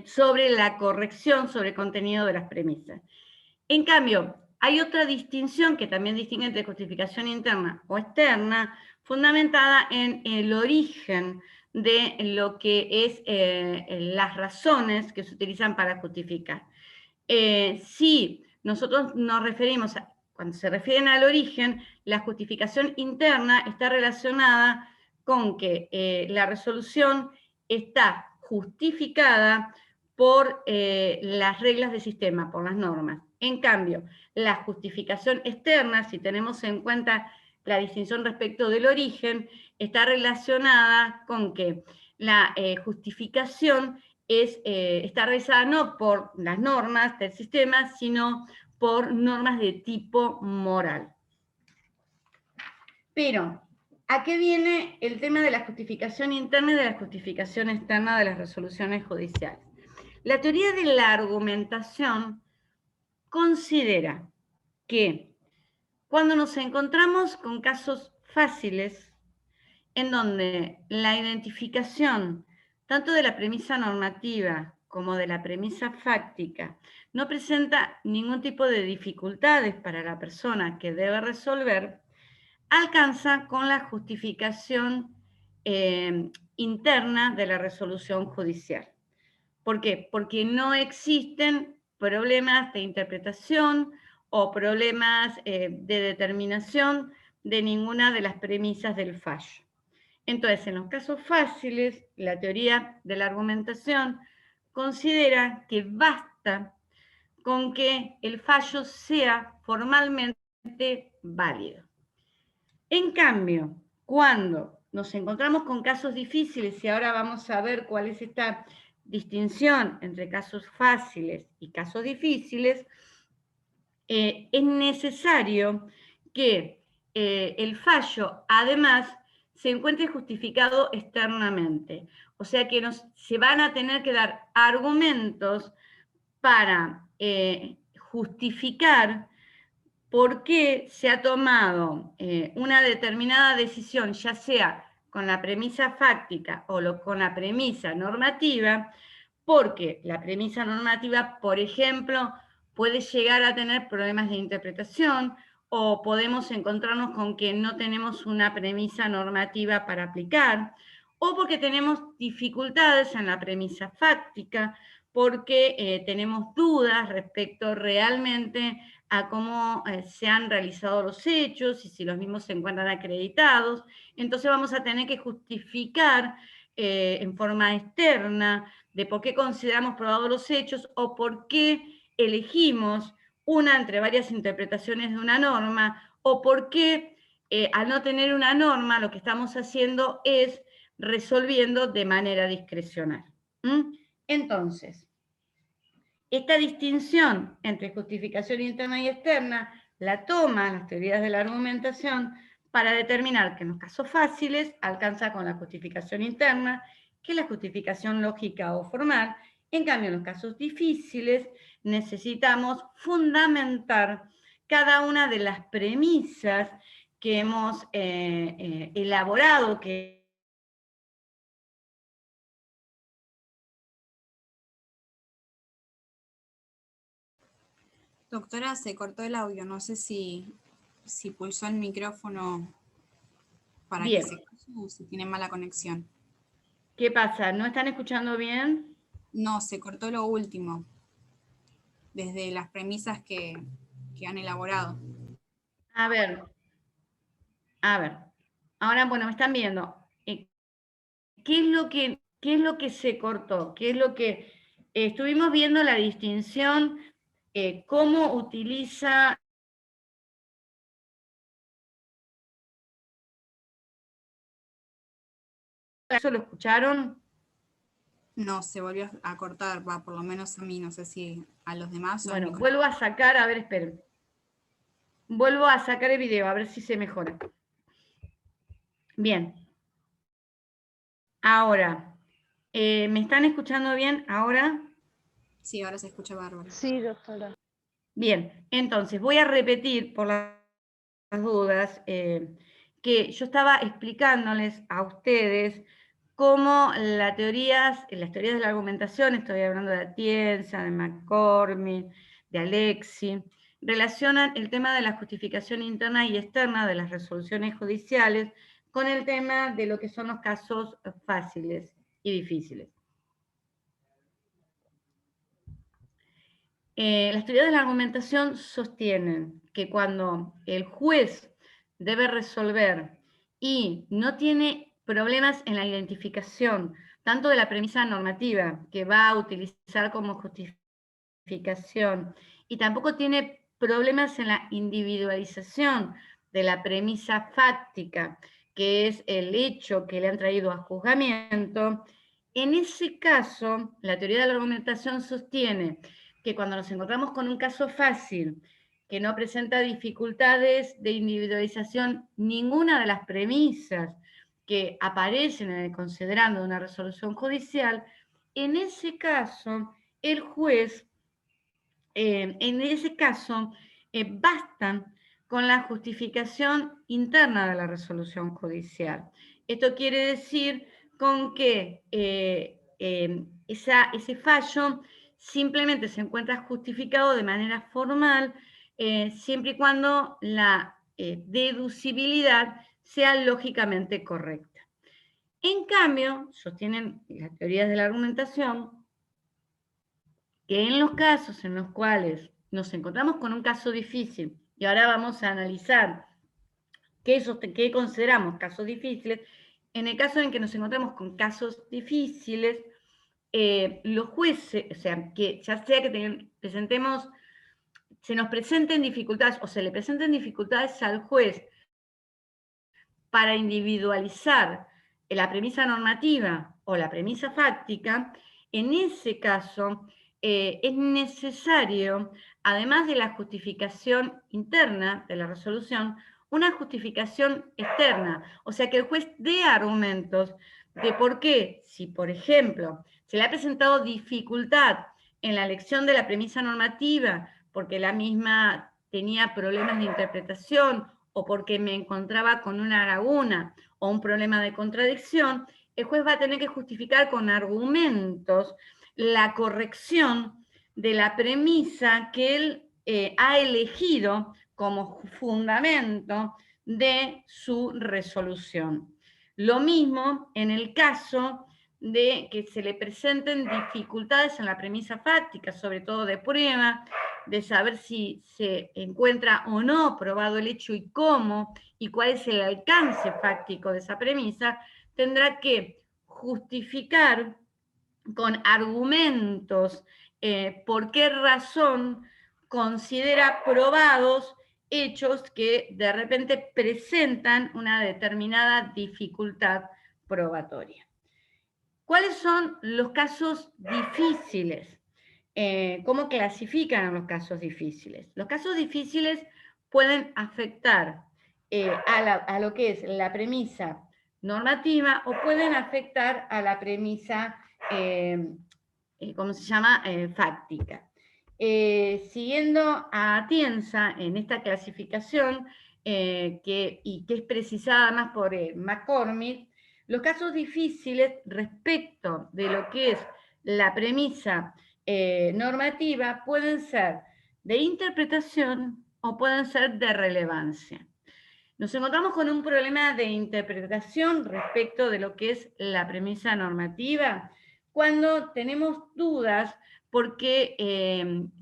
sobre la corrección sobre el contenido de las premisas. En cambio, hay otra distinción que también distingue entre justificación interna o externa, fundamentada en el origen de lo que es las razones que se utilizan para justificar. Si nosotros nos referimos, cuando se refieren al origen, la justificación interna está relacionada con que la resolución está justificada por las reglas del sistema, por las normas. En cambio, la justificación externa, si tenemos en cuenta la distinción respecto del origen, está relacionada con que la justificación está realizada no por las normas del sistema, sino por normas de tipo moral. Pero, ¿a qué viene el tema de la justificación interna y de la justificación externa de las resoluciones judiciales? La teoría de la argumentación considera que cuando nos encontramos con casos fáciles, en donde la identificación tanto de la premisa normativa como de la premisa fáctica no presenta ningún tipo de dificultades para la persona que debe resolver, alcanza con la justificación interna de la resolución judicial. ¿Por qué? Porque no existen problemas de interpretación o problemas de determinación de ninguna de las premisas del fallo. Entonces, en los casos fáciles, la teoría de la argumentación considera que basta con que el fallo sea formalmente válido. En cambio, cuando nos encontramos con casos difíciles, y ahora vamos a ver cuál es esta distinción entre casos fáciles y casos difíciles, es necesario que el fallo, además, se encuentre justificado externamente. O sea que se van a tener que dar argumentos para justificar por qué se ha tomado una determinada decisión, ya sea con la premisa fáctica o con la premisa normativa, porque la premisa normativa, por ejemplo, puede llegar a tener problemas de interpretación, o podemos encontrarnos con que no tenemos una premisa normativa para aplicar, o porque tenemos dificultades en la premisa fáctica, porque tenemos dudas respecto realmente a cómo se han realizado los hechos y si los mismos se encuentran acreditados. Entonces vamos a tener que justificar en forma externa de por qué consideramos probados los hechos o por qué elegimos una entre varias interpretaciones de una norma, o por qué al no tener una norma lo que estamos haciendo es resolviendo de manera discrecional. Entonces, esta distinción entre justificación interna y externa la toman las teorías de la argumentación para determinar que en los casos fáciles alcanza con la justificación interna, que es la justificación lógica o formal. En cambio, en los casos difíciles necesitamos fundamentar cada una de las premisas que hemos elaborado, que Doctora, se cortó el audio. No sé si pulsó el micrófono para Bien. que se escuche o si tiene mala conexión. ¿Qué pasa? ¿No están escuchando bien? No, se cortó lo último. Desde las premisas que han elaborado. A ver. Ahora, bueno, me están viendo. ¿Qué es lo que se cortó? ¿Qué es lo que estuvimos viendo la distinción? ¿Cómo utiliza? ¿Eso lo escucharon? No, se volvió a cortar, va, por lo menos a mí, no sé si a los demás. Bueno, vuelvo a sacar, a ver, esperen. Vuelvo a sacar el video, a ver si se mejora. Bien. Ahora, ¿me están escuchando bien ahora? Sí, ahora se escucha bárbaro. Sí, doctora. Bien, entonces voy a repetir por las dudas que yo estaba explicándoles a ustedes cómo las teorías de la argumentación, estoy hablando de Atienza, de McCormick, de Alexi, relacionan el tema de la justificación interna y externa de las resoluciones judiciales con el tema de lo que son los casos fáciles y difíciles. Las teorías de la argumentación sostienen que cuando el juez debe resolver y no tiene problemas en la identificación, tanto de la premisa normativa que va a utilizar como justificación, y tampoco tiene problemas en la individualización de la premisa fáctica que es el hecho que le han traído a juzgamiento, en ese caso, la teoría de la argumentación sostiene que cuando nos encontramos con un caso fácil, que no presenta dificultades de individualización ninguna de las premisas que aparecen en el considerando de una resolución judicial, en ese caso, el juez, bastan con la justificación interna de la resolución judicial. Esto quiere decir con que ese fallo simplemente se encuentra justificado de manera formal siempre y cuando la deducibilidad sea lógicamente correcta. En cambio, sostienen las teorías de la argumentación que en los casos en los cuales nos encontramos con un caso difícil, y ahora vamos a analizar qué consideramos casos difíciles, en el caso en que nos encontramos con casos difíciles, los jueces, o sea, que ya sea que presentemos, se nos presenten dificultades o se le presenten dificultades al juez para individualizar la premisa normativa o la premisa fáctica, en ese caso es necesario, además de la justificación interna de la resolución, una justificación externa, o sea, que el juez dé argumentos de por qué, si por ejemplo se le ha presentado dificultad en la elección de la premisa normativa, porque la misma tenía problemas de interpretación o porque me encontraba con una laguna o un problema de contradicción, el juez va a tener que justificar con argumentos la corrección de la premisa que él ha elegido como fundamento de su resolución. Lo mismo en el caso de que se le presenten dificultades en la premisa fáctica, sobre todo de prueba, de saber si se encuentra o no probado el hecho y cómo, y cuál es el alcance fáctico de esa premisa, tendrá que justificar con argumentos por qué razón considera probados hechos que de repente presentan una determinada dificultad probatoria. ¿Cuáles son los casos difíciles? ¿Cómo clasifican los casos difíciles? Los casos difíciles pueden afectar a lo que es la premisa normativa o pueden afectar a la premisa, ¿cómo se llama? Fáctica. Siguiendo a Atienza en esta clasificación, que es precisada más por McCormick, los casos difíciles respecto de lo que es la premisa normativa pueden ser de interpretación o pueden ser de relevancia. Nos encontramos con un problema de interpretación respecto de lo que es la premisa normativa cuando tenemos dudas porque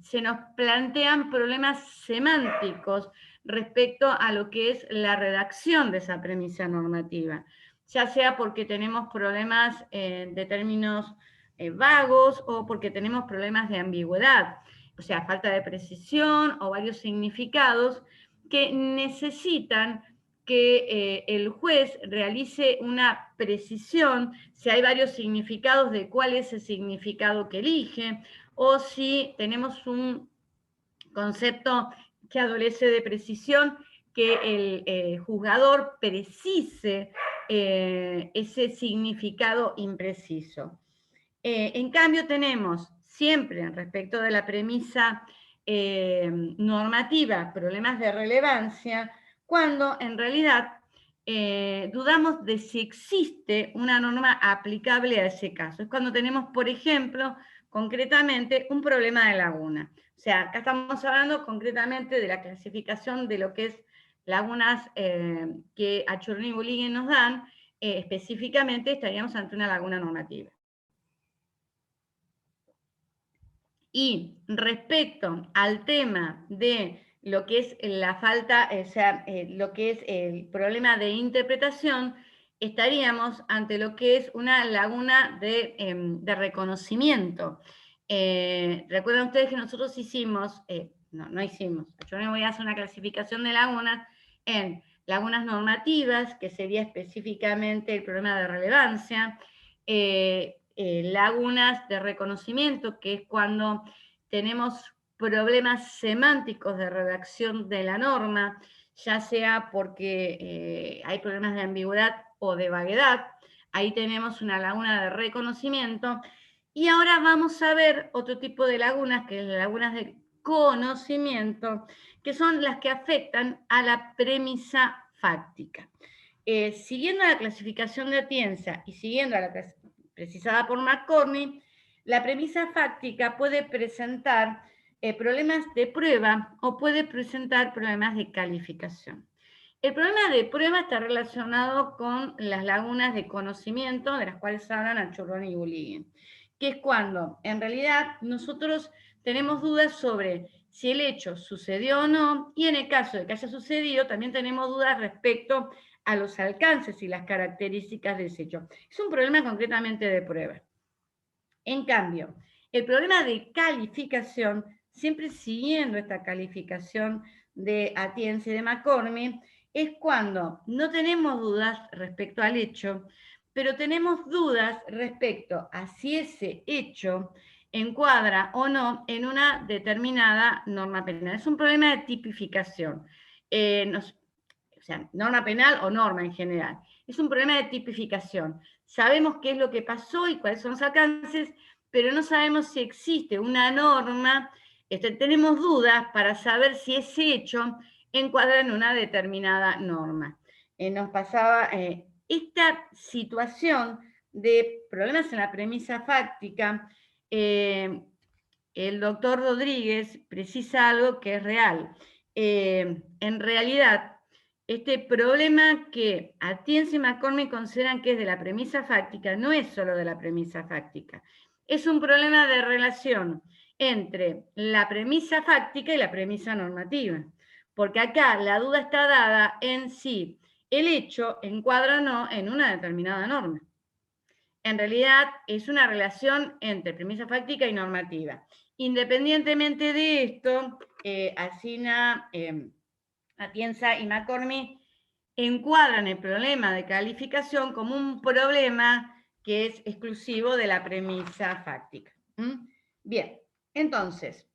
se nos plantean problemas semánticos respecto a lo que es la redacción de esa premisa normativa, ya sea porque tenemos problemas de términos vagos o porque tenemos problemas de ambigüedad, o sea, falta de precisión o varios significados que necesitan que el juez realice una precisión, si hay varios significados de cuál es el significado que elige, o si tenemos un concepto que adolece de precisión, que el juzgador precise ese significado impreciso. En cambio tenemos siempre respecto de la premisa normativa problemas de relevancia cuando en realidad dudamos de si existe una norma aplicable a ese caso. Es cuando tenemos, por ejemplo, concretamente un problema de laguna. O sea, acá estamos hablando concretamente de la clasificación de lo que es lagunas que Achurni y Bulliguen nos dan, específicamente estaríamos ante una laguna normativa. Y respecto al tema de lo que es la falta, o sea, lo que es el problema de interpretación, estaríamos ante lo que es una laguna de reconocimiento. Recuerdan ustedes que nosotros hicimos, no hicimos, yo me voy a hacer una clasificación de lagunas en lagunas normativas, que sería específicamente el problema de relevancia, lagunas de reconocimiento, que es cuando tenemos problemas semánticos de redacción de la norma, ya sea porque hay problemas de ambigüedad o de vaguedad. Ahí tenemos una laguna de reconocimiento. Y ahora vamos a ver otro tipo de lagunas, que es las lagunas de conocimiento, que son las que afectan a la premisa fáctica. Siguiendo la clasificación de Atienza y siguiendo a la precisada por McCormick, la premisa fáctica puede presentar problemas de prueba o puede presentar problemas de calificación. El problema de prueba está relacionado con las lagunas de conocimiento, de las cuales hablan Achurrón y Bulligin, que es cuando en realidad nosotros tenemos dudas sobre si el hecho sucedió o no, y en el caso de que haya sucedido, también tenemos dudas respecto a los alcances y las características de ese hecho. Es un problema concretamente de prueba. En cambio, el problema de calificación, siempre siguiendo esta calificación de Atienza y de McCormick, es cuando no tenemos dudas respecto al hecho, pero tenemos dudas respecto a si ese hecho encuadra o no en una determinada norma penal. Es un problema de tipificación. O sea, norma penal o norma en general. Es un problema de tipificación. Sabemos qué es lo que pasó y cuáles son los alcances, pero no sabemos si existe una norma, tenemos dudas para saber si ese hecho encuadra en una determinada norma. Nos pasaba esta situación de problemas en la premisa fáctica, el doctor Rodríguez precisa algo que es real. En realidad, este problema que Atienza y McCormick consideran que es de la premisa fáctica no es solo de la premisa fáctica, es un problema de relación entre la premisa fáctica y la premisa normativa, porque acá la duda está dada en si el hecho encuadra o no en una determinada norma. En realidad es una relación entre premisa fáctica y normativa. Independientemente de esto, Alsina, Atienza y McCormick encuadran el problema de calificación como un problema que es exclusivo de la premisa fáctica. Bien, entonces,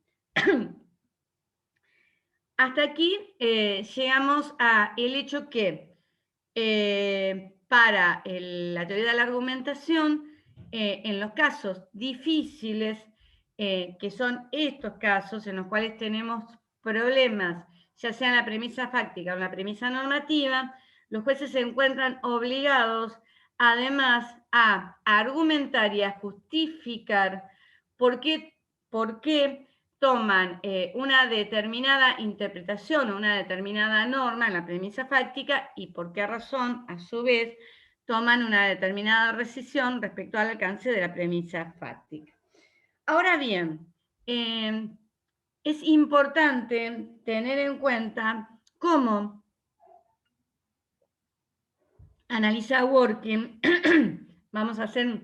hasta aquí llegamos al hecho que para la teoría de la argumentación, en los casos difíciles, que son estos casos en los cuales tenemos problemas, ya sea en la premisa fáctica o en la premisa normativa, los jueces se encuentran obligados, además, a argumentar y a justificar por qué toman una determinada interpretación o una determinada norma en la premisa fáctica y por qué razón, a su vez, toman una determinada rescisión respecto al alcance de la premisa fáctica. Ahora bien, es importante tener en cuenta cómo analiza Dworkin. Vamos a hacer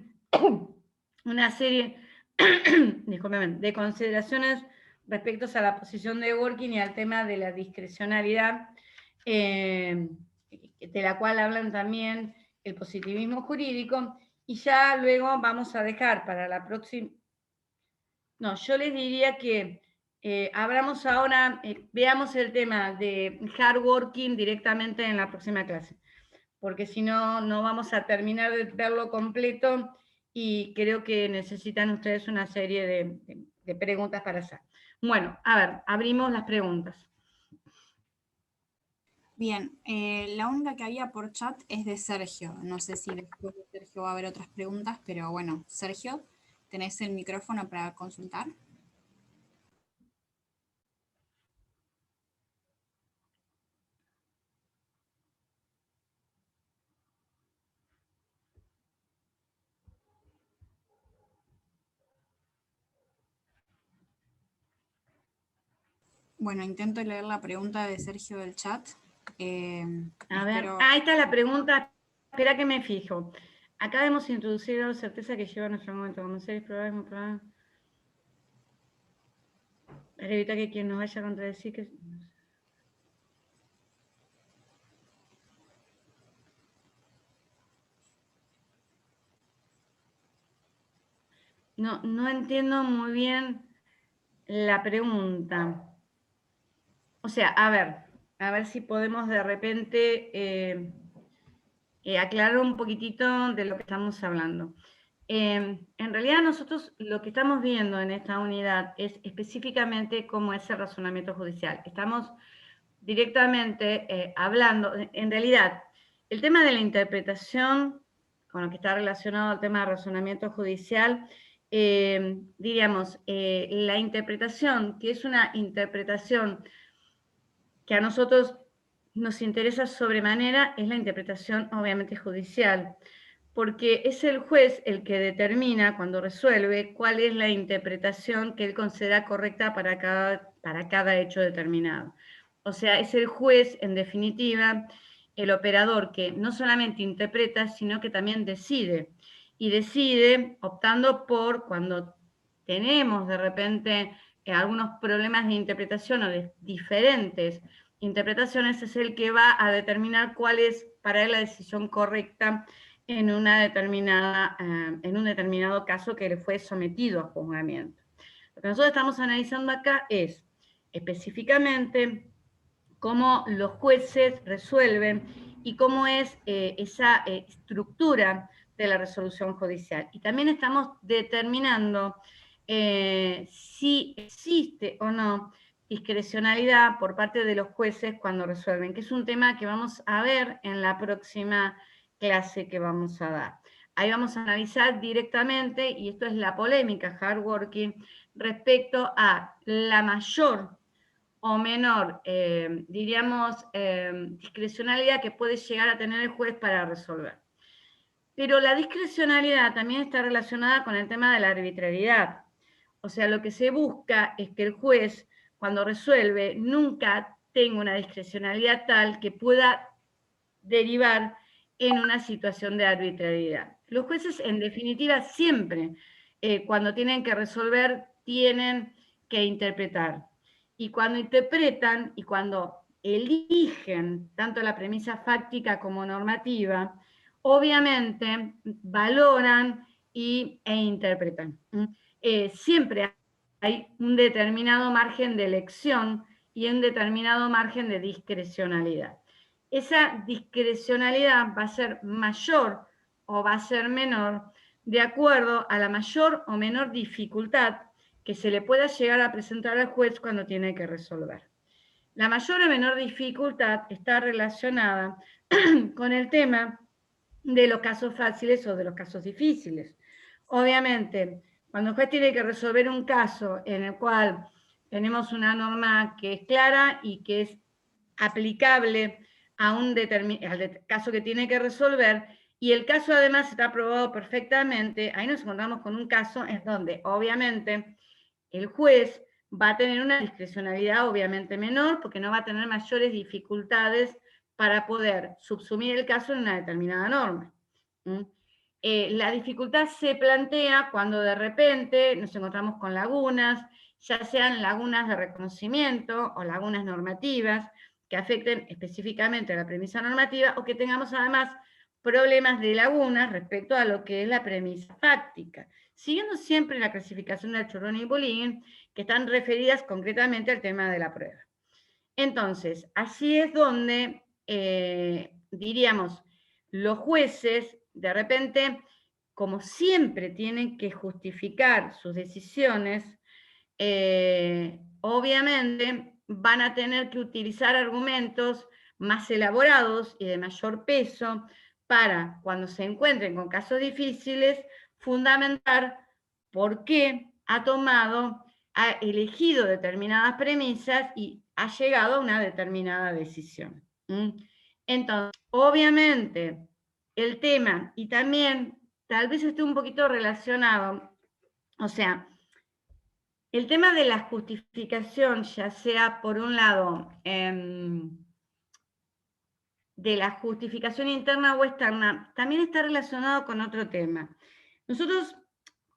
una serie de consideraciones respecto a la posición de Dworkin y al tema de la discrecionalidad, de la cual hablan también el positivismo jurídico, y ya luego vamos a dejar para la próxima. No, yo les diría que abramos ahora, veamos el tema de hard working directamente en la próxima clase, porque si no, no vamos a terminar de verlo completo y creo que necesitan ustedes una serie de preguntas para hacer. Bueno, a ver, abrimos las preguntas. Bien, la única que había por chat es de Sergio. No sé si después de Sergio va a haber otras preguntas, pero bueno, Sergio, ¿tenés el micrófono para consultar? Bueno, intento leer la pregunta de Sergio del chat. A ver, ahí está la pregunta. Espera que me fijo. Acá hemos introducido certeza que lleva a nuestro momento. Como seres probables, para evitar que quien nos vaya a contradecir que... no entiendo muy bien la pregunta. O sea, a ver si podemos de repente aclarar un poquitito de lo que estamos hablando. En realidad nosotros lo que estamos viendo en esta unidad es específicamente cómo es el razonamiento judicial. Estamos directamente hablando, en realidad, el tema de la interpretación, con lo que está relacionado al tema de razonamiento judicial, diríamos, la interpretación, que es una interpretación que a nosotros nos interesa sobremanera, es la interpretación obviamente judicial, porque es el juez el que determina cuando resuelve cuál es la interpretación que él considera correcta para cada hecho determinado. O sea, es el juez, en definitiva, el operador que no solamente interpreta, sino que también decide. Y decide optando por, cuando tenemos de repente algunos problemas de interpretación o de diferentes interpretaciones, es el que va a determinar cuál es para él la decisión correcta en un determinado caso que le fue sometido a juzgamiento. Lo que nosotros estamos analizando acá es específicamente cómo los jueces resuelven y cómo es esa estructura de la resolución judicial. Y también estamos determinando si existe o no discrecionalidad por parte de los jueces cuando resuelven, que es un tema que vamos a ver en la próxima clase que vamos a dar. Ahí vamos a analizar directamente, y esto es la polémica hardworking, respecto a la mayor o menor, diríamos, discrecionalidad que puede llegar a tener el juez para resolver. Pero la discrecionalidad también está relacionada con el tema de la arbitrariedad. O sea, lo que se busca es que el juez, cuando resuelve, nunca tenga una discrecionalidad tal que pueda derivar en una situación de arbitrariedad. Los jueces, en definitiva, siempre, cuando tienen que resolver, tienen que interpretar. Y cuando interpretan y cuando eligen tanto la premisa fáctica como normativa, obviamente valoran e interpretan. Siempre hay un determinado margen de elección y un determinado margen de discrecionalidad. Esa discrecionalidad va a ser mayor o va a ser menor de acuerdo a la mayor o menor dificultad que se le pueda llegar a presentar al juez cuando tiene que resolver. La mayor o menor dificultad está relacionada con el tema de los casos fáciles o de los casos difíciles. Obviamente, cuando el juez tiene que resolver un caso en el cual tenemos una norma que es clara y que es aplicable al caso que tiene que resolver, y el caso además está aprobado perfectamente, ahí nos encontramos con un caso en donde obviamente el juez va a tener una discrecionalidad obviamente menor, porque no va a tener mayores dificultades para poder subsumir el caso en una determinada norma. La dificultad se plantea cuando de repente nos encontramos con lagunas, ya sean lagunas de reconocimiento o lagunas normativas, que afecten específicamente a la premisa normativa, o que tengamos además problemas de lagunas respecto a lo que es la premisa fáctica, siguiendo siempre la clasificación de Churroni y Bolin, que están referidas concretamente al tema de la prueba. Entonces, así es donde, diríamos, los jueces, de repente, como siempre tienen que justificar sus decisiones, obviamente van a tener que utilizar argumentos más elaborados y de mayor peso para, cuando se encuentren con casos difíciles, fundamentar por qué ha elegido determinadas premisas y ha llegado a una determinada decisión. Entonces, obviamente, el tema, y también tal vez esté un poquito relacionado, o sea, el tema de la justificación, ya sea por un lado de la justificación interna o externa, también está relacionado con otro tema. Nosotros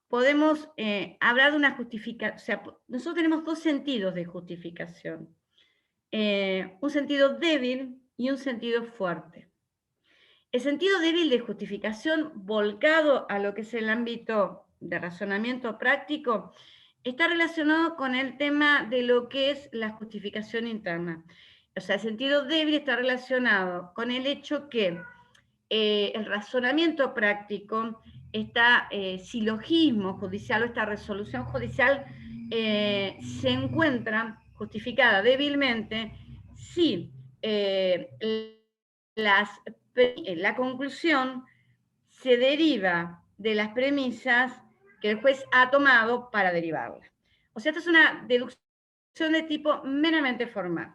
podemos hablar de una justificación, o sea, nosotros tenemos dos sentidos de justificación. Un sentido débil y un sentido fuerte. El sentido débil de justificación volcado a lo que es el ámbito de razonamiento práctico, está relacionado con el tema de lo que es la justificación interna. O sea, el sentido débil está relacionado con el hecho que el razonamiento práctico, esta silogismo judicial o esta resolución judicial se encuentra justificada débilmente si la conclusión se deriva de las premisas que el juez ha tomado para derivarla. O sea, esta es una deducción de tipo meramente formal.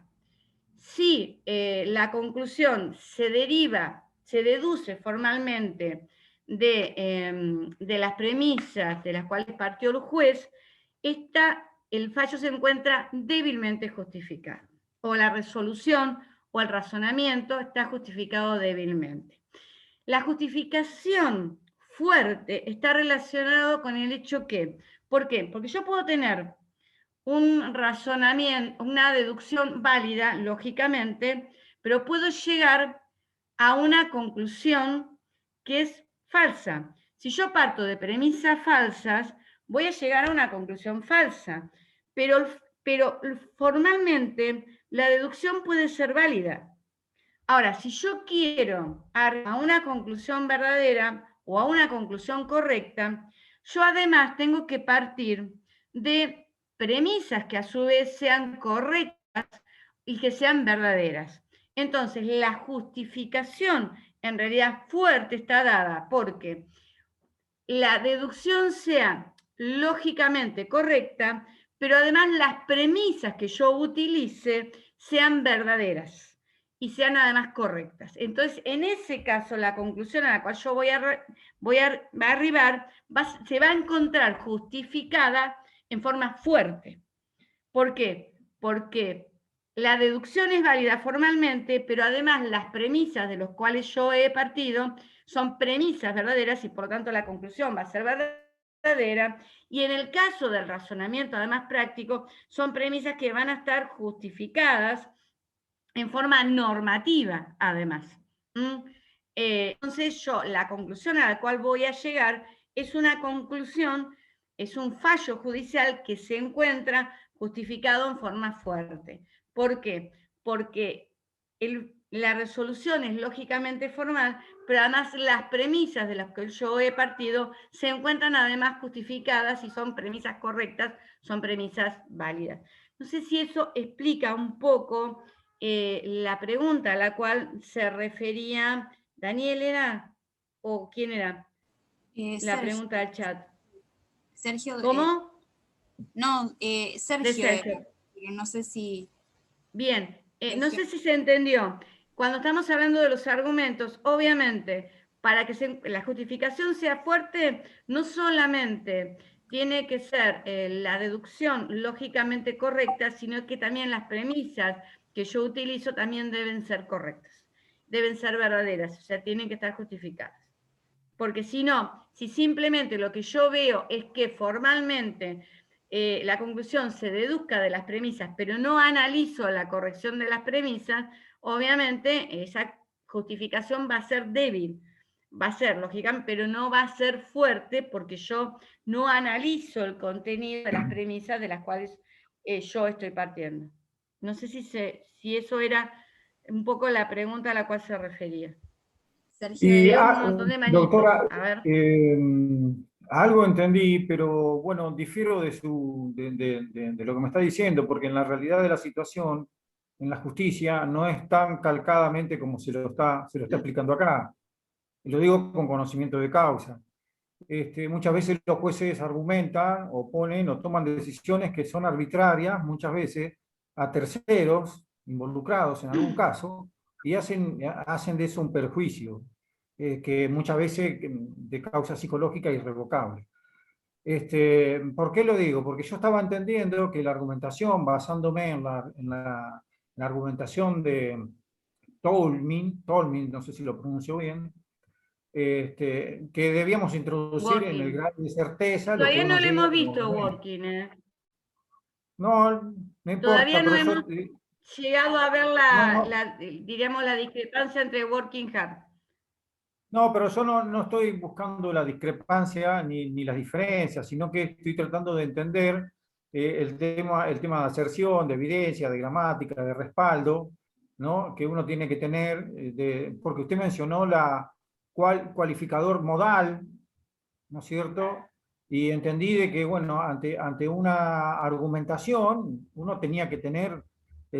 Si la conclusión se deduce formalmente de las premisas de las cuales partió el juez, el fallo se encuentra débilmente justificado, o la resolución o el razonamiento está justificado débilmente. La justificación fuerte está relacionado con el hecho que, ¿por qué? Porque yo puedo tener un razonamiento, una deducción válida, lógicamente, pero puedo llegar a una conclusión que es falsa. Si yo parto de premisas falsas, voy a llegar a una conclusión falsa, pero formalmente la deducción puede ser válida. Ahora, si yo quiero a una conclusión verdadera o a una conclusión correcta, yo además tengo que partir de premisas que a su vez sean correctas y que sean verdaderas. Entonces, la justificación en realidad fuerte está dada porque la deducción sea lógicamente correcta, pero además las premisas que yo utilice sean verdaderas y sean además correctas. Entonces, en ese caso, la conclusión a la cual yo voy a arribar se va a encontrar justificada en forma fuerte. ¿Por qué? Porque la deducción es válida formalmente, pero además las premisas de las cuales yo he partido son premisas verdaderas y por lo tanto la conclusión va a ser verdadera. Y en el caso del razonamiento, además práctico, son premisas que van a estar justificadas en forma normativa, además. Entonces la conclusión a la cual voy a llegar es una conclusión, es un fallo judicial que se encuentra justificado en forma fuerte. ¿Por qué? Porque la resolución es lógicamente formal, pero además las premisas de las que yo he partido se encuentran además justificadas y son premisas correctas, son premisas válidas. No sé si eso explica un poco la pregunta a la cual se refería Daniel, ¿era? ¿O quién era? La Sergio. pregunta del chat. Sergio. ¿Cómo? No, Sergio. De Sergio. No sé si... Bien, no sé si se entendió. Cuando estamos hablando de los argumentos, obviamente, para que la justificación sea fuerte, no solamente tiene que ser la deducción lógicamente correcta, sino que también las premisas que yo utilizo también deben ser correctas, deben ser verdaderas, o sea, tienen que estar justificadas. Porque si no, si simplemente lo que yo veo es que formalmente la conclusión se deduzca de las premisas, pero no analizo la corrección de las premisas, obviamente esa justificación va a ser débil, va a ser lógica, pero no va a ser fuerte porque yo no analizo el contenido de las premisas de las cuales yo estoy partiendo. No sé si eso era un poco la pregunta a la cual se refería. Sergio, un montón de manitos. doctora, a ver. algo entendí, pero bueno, difiero de lo que me está diciendo, porque en la realidad de la situación, en la justicia, no es tan calcadamente como se lo está explicando acá. Y lo digo con conocimiento de causa. Muchas veces los jueces argumentan, o ponen, o toman decisiones que son arbitrarias, muchas veces, a terceros involucrados en algún caso, y hacen de eso un perjuicio, que muchas veces de causa psicológica irrevocable. ¿Por qué lo digo? Porque yo estaba entendiendo que la argumentación, basándome en la argumentación de Tolmin, no sé si lo pronuncio bien, que debíamos introducir Working. en el grado de certeza. Todavía no lo hemos visto, Working. Working. No, no importa. Todavía no hemos llegado a ver diríamos, la discrepancia entre Working Hard. No, pero yo no estoy buscando la discrepancia ni las diferencias, sino que estoy tratando de entender el tema de aserción, de evidencia, de gramática, de respaldo, ¿no? Que uno tiene que tener, porque usted mencionó cualificador modal, ¿no es cierto? Y entendí de que, bueno, ante una argumentación uno tenía que tener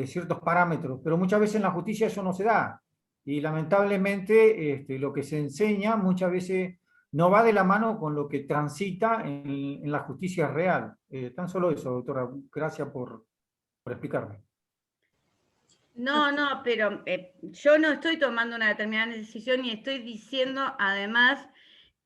ciertos parámetros, pero muchas veces en la justicia eso no se da. Y lamentablemente lo que se enseña muchas veces no va de la mano con lo que transita en la justicia real. Tan solo eso, doctora. Gracias por explicarme. No, pero yo no estoy tomando una determinada decisión y estoy diciendo además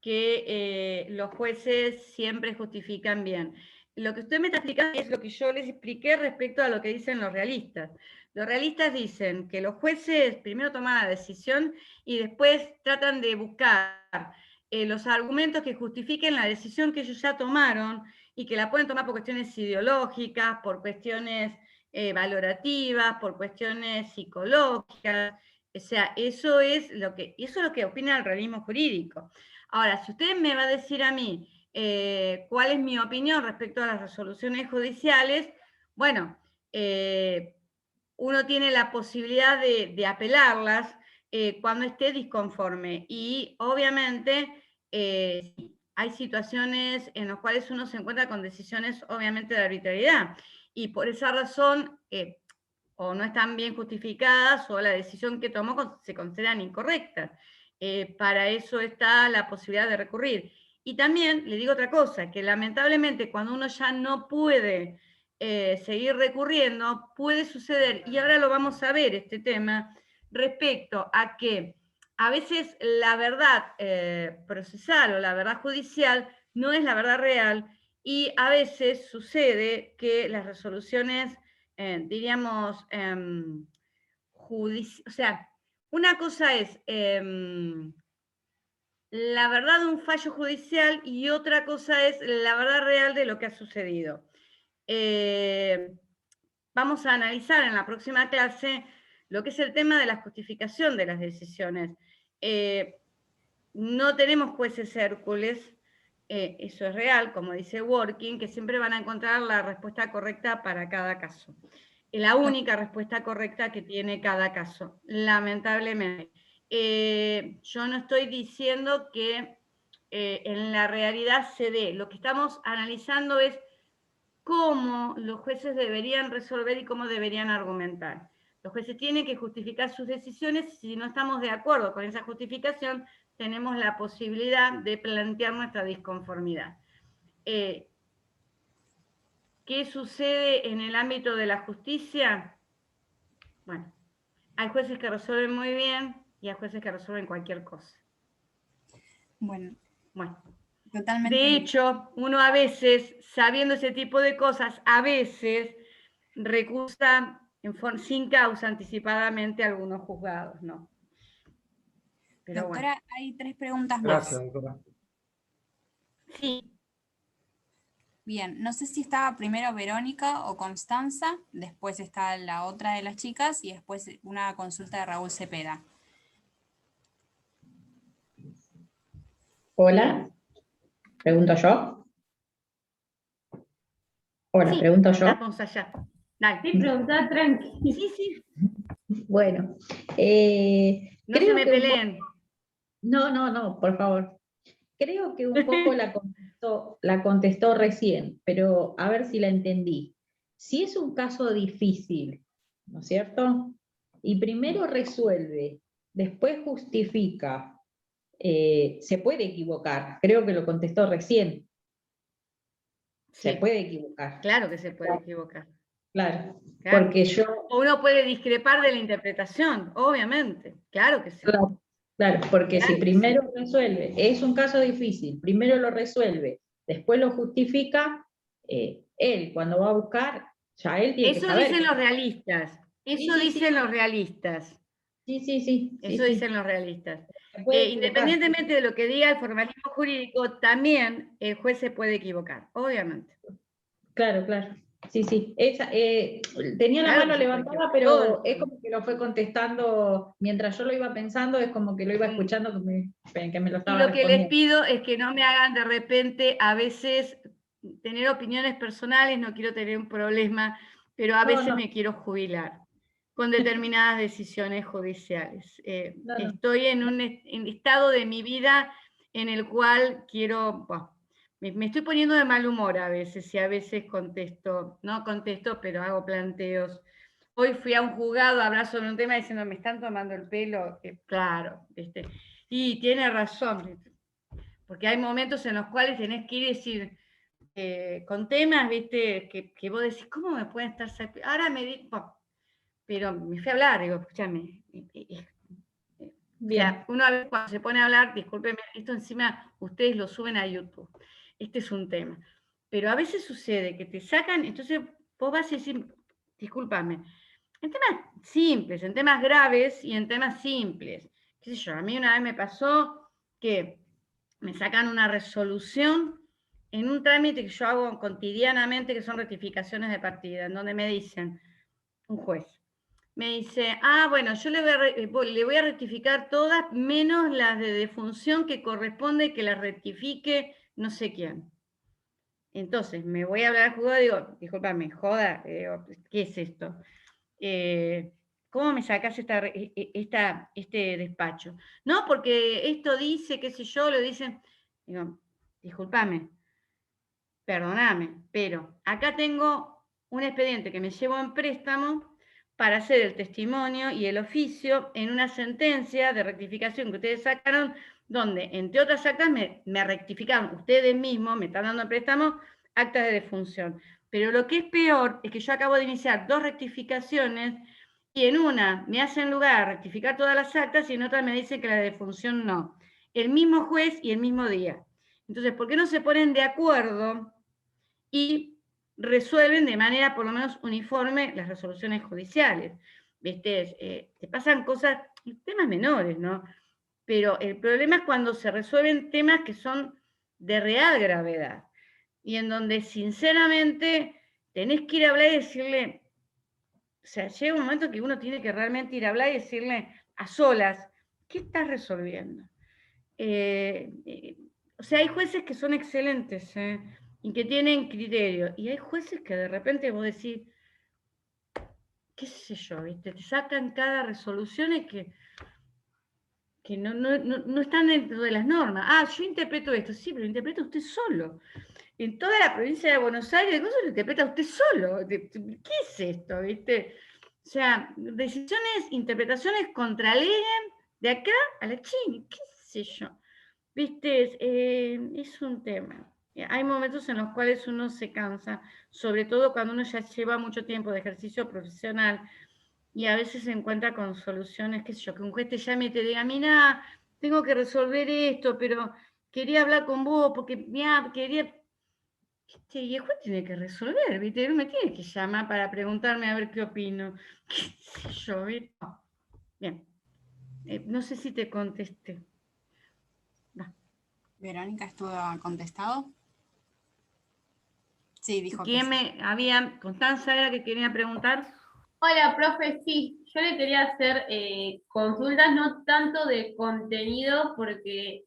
que los jueces siempre justifican bien. Lo que usted me está explicando es lo que yo les expliqué respecto a lo que dicen los realistas. Los realistas dicen que los jueces primero toman la decisión y después tratan de buscar los argumentos que justifiquen la decisión que ellos ya tomaron y que la pueden tomar por cuestiones ideológicas, por cuestiones valorativas, por cuestiones psicológicas. O sea, eso es lo que opina el realismo jurídico. Ahora, si usted me va a decir a mí cuál es mi opinión respecto a las resoluciones judiciales, bueno, uno tiene la posibilidad de apelarlas cuando esté disconforme. Y obviamente hay situaciones en las cuales uno se encuentra con decisiones obviamente de arbitrariedad. Y por esa razón, o no están bien justificadas, o la decisión que tomó se consideran incorrectas. Para eso está la posibilidad de recurrir. Y también le digo otra cosa, que lamentablemente cuando uno ya no puede seguir recurriendo, puede suceder, y ahora lo vamos a ver este tema, respecto a que a veces la verdad procesal o la verdad judicial no es la verdad real, y a veces sucede que las resoluciones, diríamos, o sea, una cosa es la verdad de un fallo judicial y otra cosa es la verdad real de lo que ha sucedido. Vamos a analizar en la próxima clase lo que es el tema de la justificación de las decisiones. No tenemos jueces Hércules, eso es real, como dice Working, que siempre van a encontrar la respuesta correcta para cada caso. Es la única respuesta correcta que tiene cada caso, lamentablemente. Yo no estoy diciendo que en la realidad se dé. Lo que estamos analizando es cómo los jueces deberían resolver y cómo deberían argumentar. Los jueces tienen que justificar sus decisiones. Si no estamos de acuerdo con esa justificación, tenemos la posibilidad de plantear nuestra disconformidad. ¿Qué sucede en el ámbito de la justicia? Bueno, hay jueces que resuelven muy bien y hay jueces que resuelven cualquier cosa. Bueno, totalmente. De hecho, uno a veces, sabiendo ese tipo de cosas, a veces recusa sin causa anticipadamente a algunos juzgados, ¿no? Pero doctora, bueno. Hay 3 preguntas más. Gracias, doctora. Sí. Bien, no sé si estaba primero Verónica o Constanza, después está la otra de las chicas y después una consulta de Raúl Cepeda. Hola, pregunto yo. Hola, sí, pregunto yo. Vamos allá. Dale. Sí, preguntá tranqui. Sí. Bueno. No se me peleen. No, por favor. Creo que un poco la contestó recién, pero a ver si la entendí. Si es un caso difícil, ¿no es cierto? Y primero resuelve, después justifica, se puede equivocar. Creo que lo contestó recién. Sí. Se puede equivocar. Claro que se puede equivocar. Claro, porque uno puede discrepar de la interpretación, obviamente. Claro que sí. Claro, porque si primero resuelve, es un caso difícil, primero lo resuelve, después lo justifica, él cuando va a buscar, ya él tiene que saber. Eso dicen los realistas. Eso dicen los realistas. Sí. Eso dicen los realistas. Independientemente de lo que diga el formalismo jurídico, también el juez se puede equivocar, obviamente. Claro. Sí. Tenía la Claro, mano sí, levantada, cualquier- todo pero lo- es como que lo fue contestando mientras yo lo iba pensando, es como que lo iba escuchando que me lo Y estaba lo que les respondiendo. pido es que no me hagan de repente, a veces, tener opiniones personales, no quiero tener un problema, pero a veces No. me quiero jubilar con determinadas decisiones judiciales. No. Estoy en un estado de mi vida en el cual quiero, bueno, me estoy poniendo de mal humor a veces, y a veces no contesto, pero hago planteos. Hoy fui a un juzgado a hablar sobre un tema diciendo, me están tomando el pelo, claro, y tiene razón, porque hay momentos en los cuales tenés que ir y decir, con temas, viste, que vos decís, ¿cómo me pueden estar sacando? Ahora pero me fui a hablar, digo, escúchame. O sea, uno a veces cuando se pone a hablar, discúlpeme, esto encima ustedes lo suben a YouTube. Este es un tema. Pero a veces sucede que te sacan, entonces vos vas a decir, discúlpame, en temas simples, en temas graves y en temas simples. ¿Qué sé yo? A mí una vez me pasó que me sacan una resolución en un trámite que yo hago cotidianamente, que son rectificaciones de partida, en donde me dicen, un juez, me dice, bueno, yo le voy a rectificar todas, menos las de defunción que corresponde que las rectifique no sé quién. Entonces, me voy a hablar al juzgado y digo, discúlpame, joda, ¿qué es esto? ¿Cómo me sacás este despacho? No, porque esto dice, qué sé yo, lo dicen. Digo, discúlpame, perdóname, pero acá tengo un expediente que me llevo en préstamo para hacer el testimonio y el oficio en una sentencia de rectificación que ustedes sacaron, donde, entre otras actas, me rectificaron ustedes mismos, me están dando en préstamo actas de defunción. Pero lo que es peor es que yo acabo de iniciar 2 rectificaciones y en una me hacen lugar a rectificar todas las actas y en otra me dicen que la de defunción no. El mismo juez y el mismo día. Entonces, ¿por qué no se ponen de acuerdo y resuelven de manera por lo menos uniforme las resoluciones judiciales? ¿Viste? Te pasan cosas, temas menores, ¿no? Pero el problema es cuando se resuelven temas que son de real gravedad y en donde sinceramente tenés que ir a hablar y decirle, o sea, llega un momento que uno tiene que realmente ir a hablar y decirle a solas, ¿qué estás resolviendo? O sea, hay jueces que son excelentes y que tienen criterio, y hay jueces que de repente vos decís, qué sé yo, ¿viste? Te sacan cada resolución y que no están dentro de las normas. Yo interpreto esto, sí, pero interpreta usted solo. En toda la provincia de Buenos Aires, ¿cómo lo interpreta usted solo? ¿Qué es esto, viste? O sea, decisiones, interpretaciones contraleguen de acá a la China, qué sé yo. Viste, es un tema. Hay momentos en los cuales uno se cansa, sobre todo cuando uno ya lleva mucho tiempo de ejercicio profesional y a veces se encuentra con soluciones, qué sé yo, que un juez te llame y te diga, mira, tengo que resolver esto, pero quería hablar con vos porque, mira, quería... Y el juez tiene que resolver, ¿viste? Él me tiene que llamar para preguntarme a ver qué opino. ¿Qué sé yo? ¿Viste? Bien. No sé si te contesté. Verónica, ¿estuvo contestado? Sí, dijo que ¿Quién sí. Constanza era que quería preguntar? Hola, profe, sí, yo le quería hacer consultas, no tanto de contenido, porque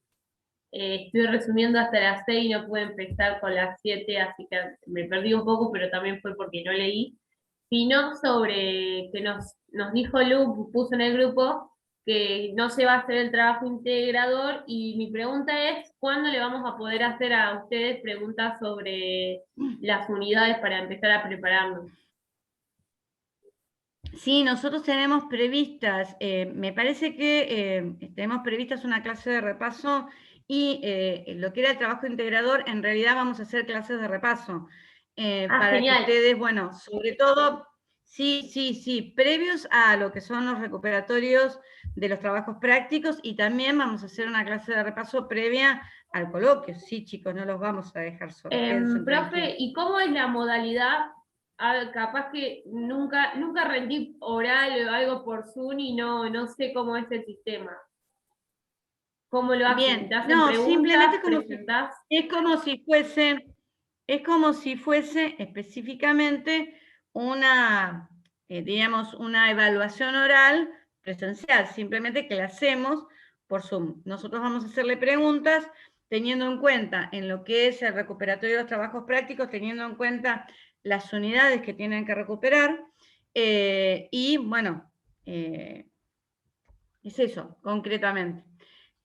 estoy resumiendo hasta las 6 y no pude empezar con las 7, así que me perdí un poco, pero también fue porque no leí, sino sobre que nos dijo Lu, puso en el grupo, que no se va a hacer el trabajo integrador, y mi pregunta es, ¿cuándo le vamos a poder hacer a ustedes preguntas sobre las unidades para empezar a prepararnos? Sí, nosotros tenemos previstas, me parece que tenemos previstas una clase de repaso y lo que era el trabajo integrador, en realidad vamos a hacer clases de repaso. Para genial. que ustedes, bueno, sobre todo, sí, previos a lo que son los recuperatorios de los trabajos prácticos, y también vamos a hacer una clase de repaso previa al coloquio. Sí, chicos, no los vamos a dejar solos. Profe, ¿y cómo es la modalidad? Capaz que nunca rendí oral o algo por Zoom y no sé cómo es el sistema. ¿Cómo lo hacen? Bien, ¿Te hacen no, preguntas? simplemente ¿Presentás? es como si fuese, Es como si fuese específicamente una, digamos, una evaluación oral presencial, simplemente que la hacemos por Zoom. Nosotros vamos a hacerle preguntas teniendo en cuenta en lo que es el recuperatorio de los trabajos prácticos, teniendo en cuenta las unidades que tienen que recuperar, y bueno, es eso, concretamente.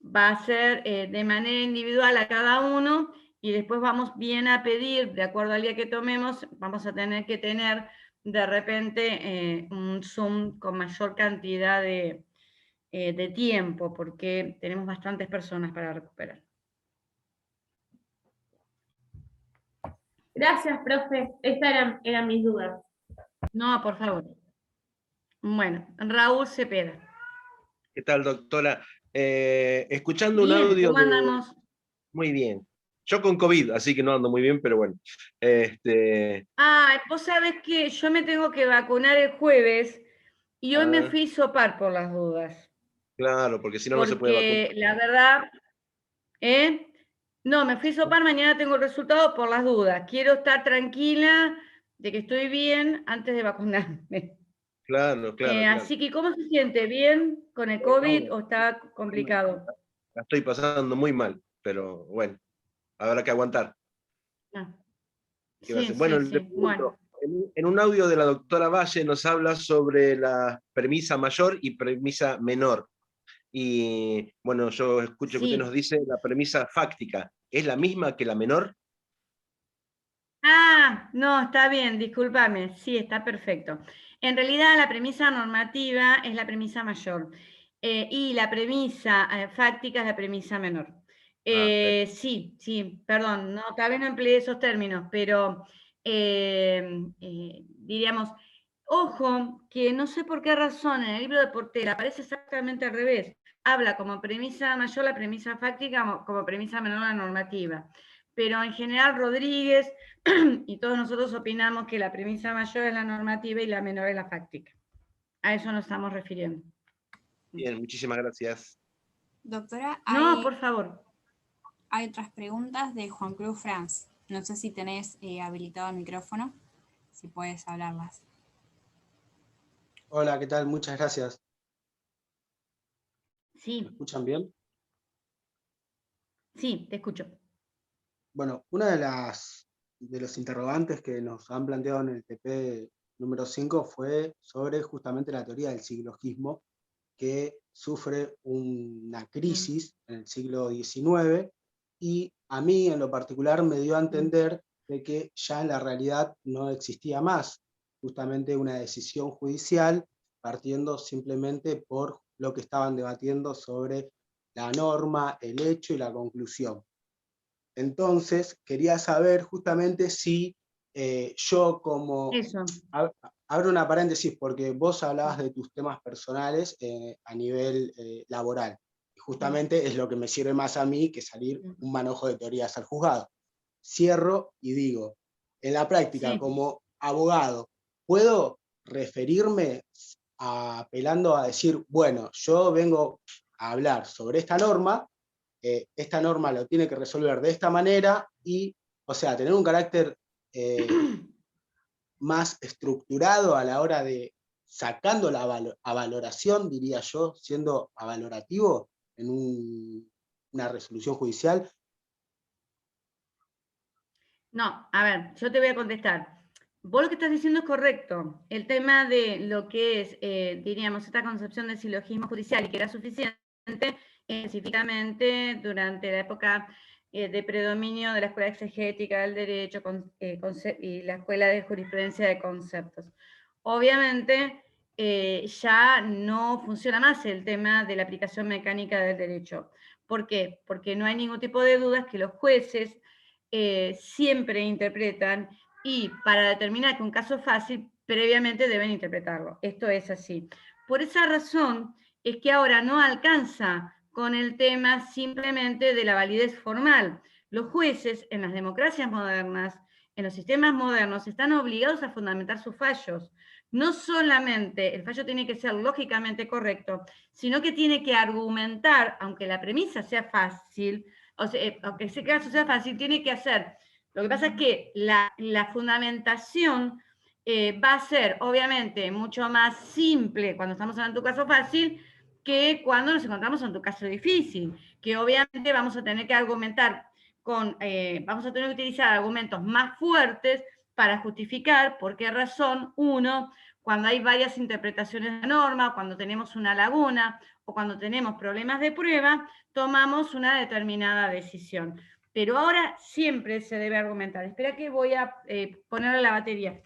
Va a ser de manera individual a cada uno, y después vamos bien a pedir, de acuerdo al día que tomemos, vamos a tener que tener de repente un Zoom con mayor cantidad de tiempo, porque tenemos bastantes personas para recuperar. Gracias, profe. Estas eran mis dudas. No, por favor. Bueno, Raúl Cepeda. ¿Qué tal, doctora? Escuchando un Bien, audio ¿cómo andamos? Muy bien. Yo con COVID, así que no ando muy bien, pero bueno. Vos sabés que yo me tengo que vacunar el jueves y hoy me fui a hisopar por las dudas. Claro, porque si no, no se puede vacunar. Porque la verdad, no, me fui a hisopar, mañana tengo el resultado por las dudas. Quiero estar tranquila de que estoy bien antes de vacunarme. Claro. Así que, ¿cómo se siente? ¿Bien con el COVID o está complicado? La estoy pasando muy mal, pero bueno, habrá que aguantar. Sí, Bueno, sí. Bueno. En un audio de la doctora Valle nos habla sobre la premisa mayor y premisa menor. Y bueno, yo escucho que usted nos dice la premisa fáctica. ¿Es la misma que la menor? No, está bien, discúlpame. Sí, está perfecto. En realidad la premisa normativa es la premisa mayor y la premisa fáctica es la premisa menor. Sí, perdón, no, tal vez no empleé esos términos, pero diríamos, ojo, que no sé por qué razón en el libro de Portela aparece exactamente al revés. Habla como premisa mayor la premisa fáctica, como premisa menor la normativa. Pero en general Rodríguez y todos nosotros opinamos que la premisa mayor es la normativa y la menor es la fáctica. A eso nos estamos refiriendo. Bien, muchísimas gracias. Doctora, no, por favor. Hay otras preguntas de Juan Cruz Franz. No sé si tenés habilitado el micrófono, si puedes hablarlas. Hola, ¿qué tal? Muchas gracias. Sí. ¿Me escuchan bien? Sí, te escucho. Bueno, una de los interrogantes que nos han planteado en el TP número 5 fue sobre justamente la teoría del silogismo, que sufre una crisis en el siglo XIX, y a mí en lo particular me dio a entender de que ya en la realidad no existía más justamente una decisión judicial, partiendo simplemente por lo que estaban debatiendo sobre la norma, el hecho y la conclusión. Entonces, quería saber justamente si yo como... Abro una paréntesis porque vos hablabas de tus temas personales a nivel laboral. Y justamente es lo que me sirve más a mí que salir un manojo de teorías al juzgado. Cierro y digo, en la práctica, como abogado, ¿puedo referirme apelando a decir, bueno, yo vengo a hablar sobre esta norma lo tiene que resolver de esta manera y, o sea, tener un carácter más estructurado a la hora de sacando a valoración, diría yo, siendo avalorativo en una resolución judicial? No, a ver, yo te voy a contestar. Vos lo que estás diciendo es correcto. El tema de lo que es, diríamos, esta concepción del silogismo judicial y que era suficiente, específicamente durante la época de predominio de la escuela exegética del derecho y la escuela de jurisprudencia de conceptos. Obviamente, ya no funciona más el tema de la aplicación mecánica del derecho. ¿Por qué? Porque no hay ningún tipo de dudas que los jueces siempre interpretan, y para determinar que un caso es fácil, previamente deben interpretarlo. Esto es así. Por esa razón es que ahora no alcanza con el tema simplemente de la validez formal. Los jueces en las democracias modernas, en los sistemas modernos, están obligados a fundamentar sus fallos. No solamente el fallo tiene que ser lógicamente correcto, sino que tiene que argumentar, aunque la premisa sea fácil, o sea, aunque ese caso sea fácil, tiene que hacer Lo que pasa es que la fundamentación va a ser, obviamente, mucho más simple cuando estamos en tu caso fácil que cuando nos encontramos en tu caso difícil, que obviamente vamos a tener que argumentar vamos a tener que utilizar argumentos más fuertes para justificar por qué razón, uno, cuando hay varias interpretaciones de la norma, cuando tenemos una laguna o cuando tenemos problemas de prueba, tomamos una determinada decisión. Pero ahora siempre se debe argumentar. Espera que voy a ponerle la batería.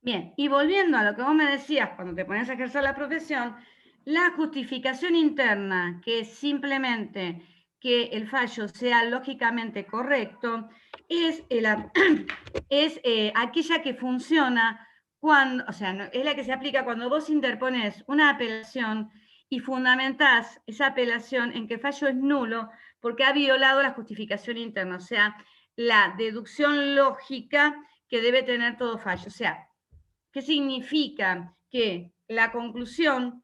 Bien, y volviendo a lo que vos me decías cuando te pones a ejercer la profesión, la justificación interna, que es simplemente que el fallo sea lógicamente correcto, es aquella que funciona cuando, o sea, es la que se aplica cuando vos interpones una apelación y fundamentás esa apelación en que el fallo es nulo porque ha violado la justificación interna, o sea, la deducción lógica que debe tener todo fallo. O sea, ¿qué significa? Que la conclusión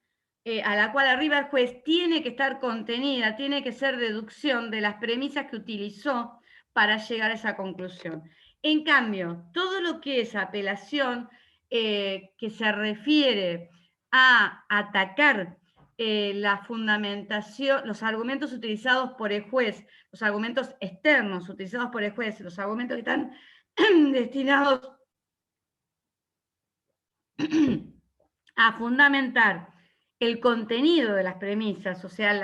a la cual arriba el juez tiene que estar contenida, tiene que ser deducción de las premisas que utilizó para llegar a esa conclusión. En cambio, todo lo que es apelación que se refiere a atacar la fundamentación, los argumentos utilizados por el juez, los argumentos externos utilizados por el juez, los argumentos que están destinados a fundamentar el contenido de las premisas, o sea,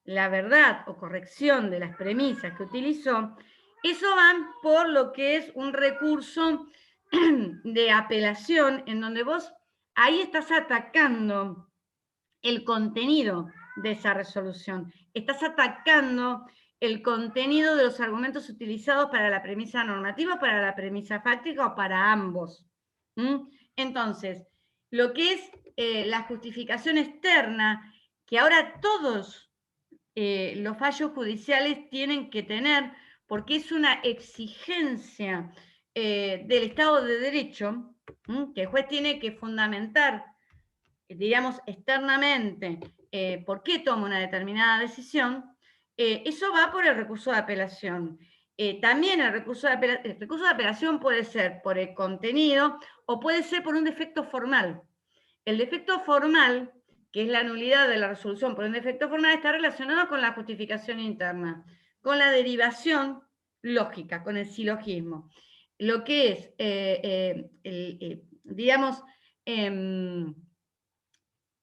la verdad o corrección de las premisas que utilizó, eso van por lo que es un recurso de apelación, en donde vos ahí estás atacando el contenido de esa resolución, estás atacando el contenido de los argumentos utilizados para la premisa normativa, para la premisa fáctica o para ambos. Entonces, lo que es la justificación externa, que ahora todos los fallos judiciales tienen que tener, porque es una exigencia del Estado de Derecho, que el juez tiene que fundamentar, diríamos, externamente, por qué toma una determinada decisión, eso va por el recurso de apelación. También el recurso de apelación puede ser por el contenido o puede ser por un defecto formal. El defecto formal, que es la nulidad de la resolución por un defecto formal, está relacionado con la justificación interna, con la derivación lógica, con el silogismo. Lo que es, digamos,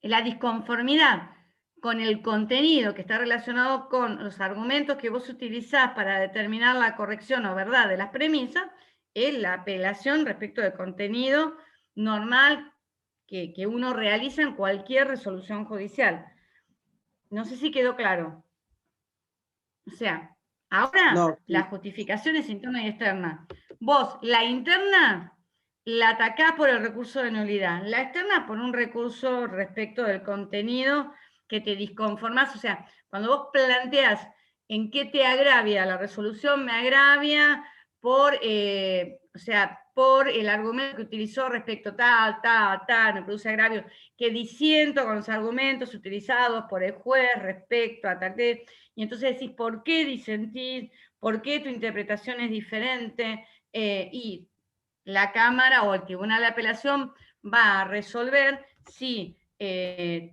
la disconformidad con el contenido que está relacionado con los argumentos que vos utilizás para determinar la corrección o verdad de las premisas, es la apelación respecto del contenido normal que uno realiza en cualquier resolución judicial. No sé si quedó claro. O sea, ahora No, la justificación es interna y externa. Vos, la interna la atacás por el recurso de nulidad, la externa por un recurso respecto del contenido que te disconformás. O sea, cuando vos planteás en qué te agravia la resolución, me agravia por, o sea, por el argumento que utilizó respecto tal, me produce agravio, que disiento con los argumentos utilizados por el juez respecto a tal, y entonces decís, ¿por qué disentís? ¿Por qué tu interpretación es diferente? Y la Cámara o el Tribunal de Apelación va a resolver si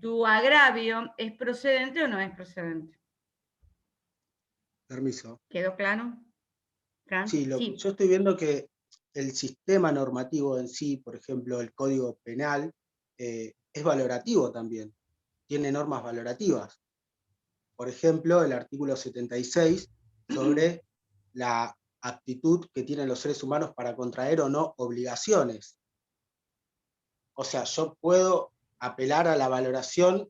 tu agravio es procedente o no es procedente. Permiso. ¿Quedó claro? ¿Fran? Sí, yo estoy viendo que el sistema normativo en sí, por ejemplo, el Código Penal, es valorativo también, tiene normas valorativas. Por ejemplo, el artículo 76 sobre la aptitud que tienen los seres humanos para contraer o no obligaciones. O sea, yo puedo apelar a la valoración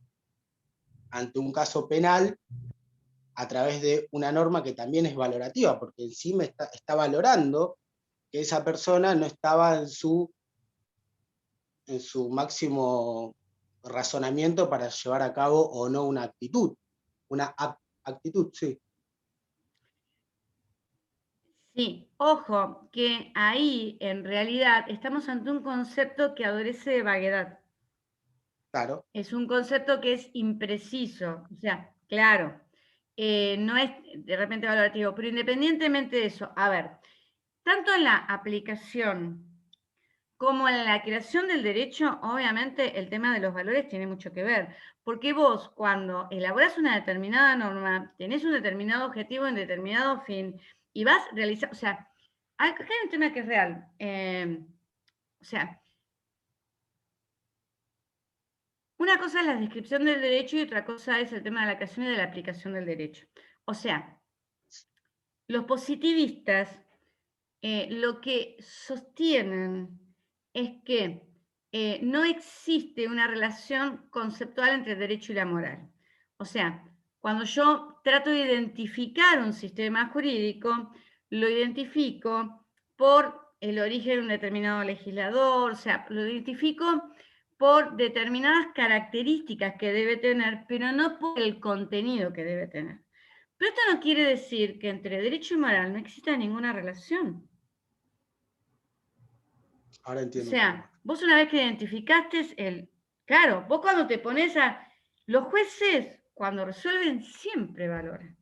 ante un caso penal a través de una norma que también es valorativa, porque en sí me está valorando que esa persona no estaba en su máximo razonamiento para llevar a cabo o no una actitud, una actitud, sí. Sí, ojo, que ahí en realidad estamos ante un concepto que adolece de vaguedad. Claro. Es un concepto que es impreciso, o sea, claro, no es de repente valorativo, pero independientemente de eso, a ver, tanto en la aplicación como en la creación del derecho, obviamente el tema de los valores tiene mucho que ver, porque vos cuando elaborás una determinada norma, tenés un determinado objetivo en determinado fin, y vas a realizar, o sea, acá hay un tema que es real, o sea, una cosa es la descripción del derecho y otra cosa es el tema de la creación y de la aplicación del derecho. O sea, los positivistas lo que sostienen es que no existe una relación conceptual entre el derecho y la moral. O sea, cuando yo trato de identificar un sistema jurídico, lo identifico por el origen de un determinado legislador, o sea, lo identifico por determinadas características que debe tener, pero no por el contenido que debe tener. Pero esto no quiere decir que entre derecho y moral no exista ninguna relación. Ahora entiendo. O sea, vos una vez que identificaste claro, vos cuando te pones a... Los jueces, cuando resuelven, siempre valoran.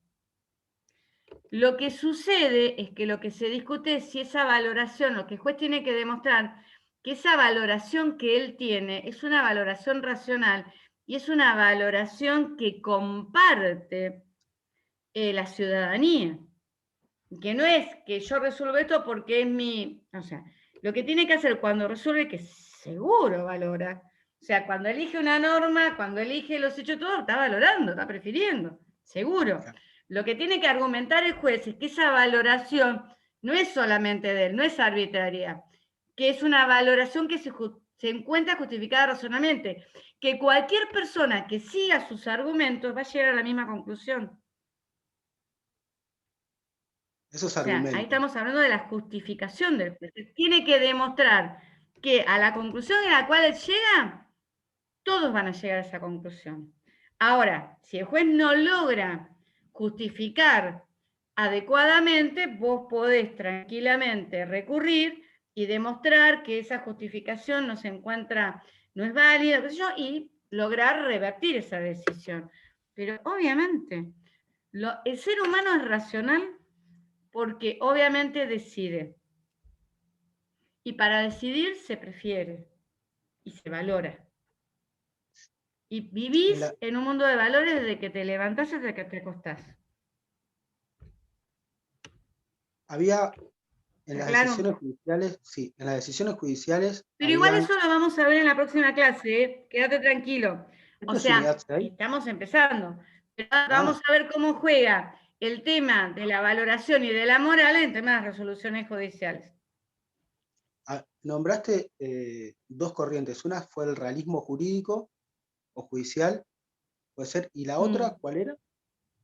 Lo que sucede es que lo que se discute es si esa valoración, lo que el juez tiene que demostrar, que esa valoración que él tiene es una valoración racional y es una valoración que comparte la ciudadanía. Que no es que yo resuelvo esto porque es mi... O sea, lo que tiene que hacer cuando resuelve, que seguro valora. O sea, cuando elige una norma, cuando elige los hechos, todo, está valorando, está prefiriendo, seguro. Lo que tiene que argumentar el juez es que esa valoración no es solamente de él, no es arbitraria, que es una valoración que se encuentra justificada razonablemente, que cualquier persona que siga sus argumentos va a llegar a la misma conclusión. Esos o sea, argumentos. ahí estamos hablando de la justificación del juez. Tiene que demostrar que a la conclusión a la cual él llega, todos van a llegar a esa conclusión. Ahora, si el juez no logra justificar adecuadamente, vos podés tranquilamente recurrir y demostrar que esa justificación no se encuentra, no es válida, qué sé yo, y lograr revertir esa decisión. Pero obviamente, el ser humano es racional porque obviamente decide. Y para decidir se prefiere y se valora. Y vivís en un mundo de valores desde que te levantás hasta que te acostás. Había en las Claro. decisiones judiciales, sí, en las decisiones judiciales. Pero igual eso lo vamos a ver en la próxima clase, ¿eh? Quédate tranquilo. O sea, estamos empezando. Pero vamos a ver cómo juega el tema de la valoración y de la moral en temas de resoluciones judiciales. Nombraste dos corrientes. Una fue el realismo jurídico o judicial, puede ser, y la otra, ¿cuál era?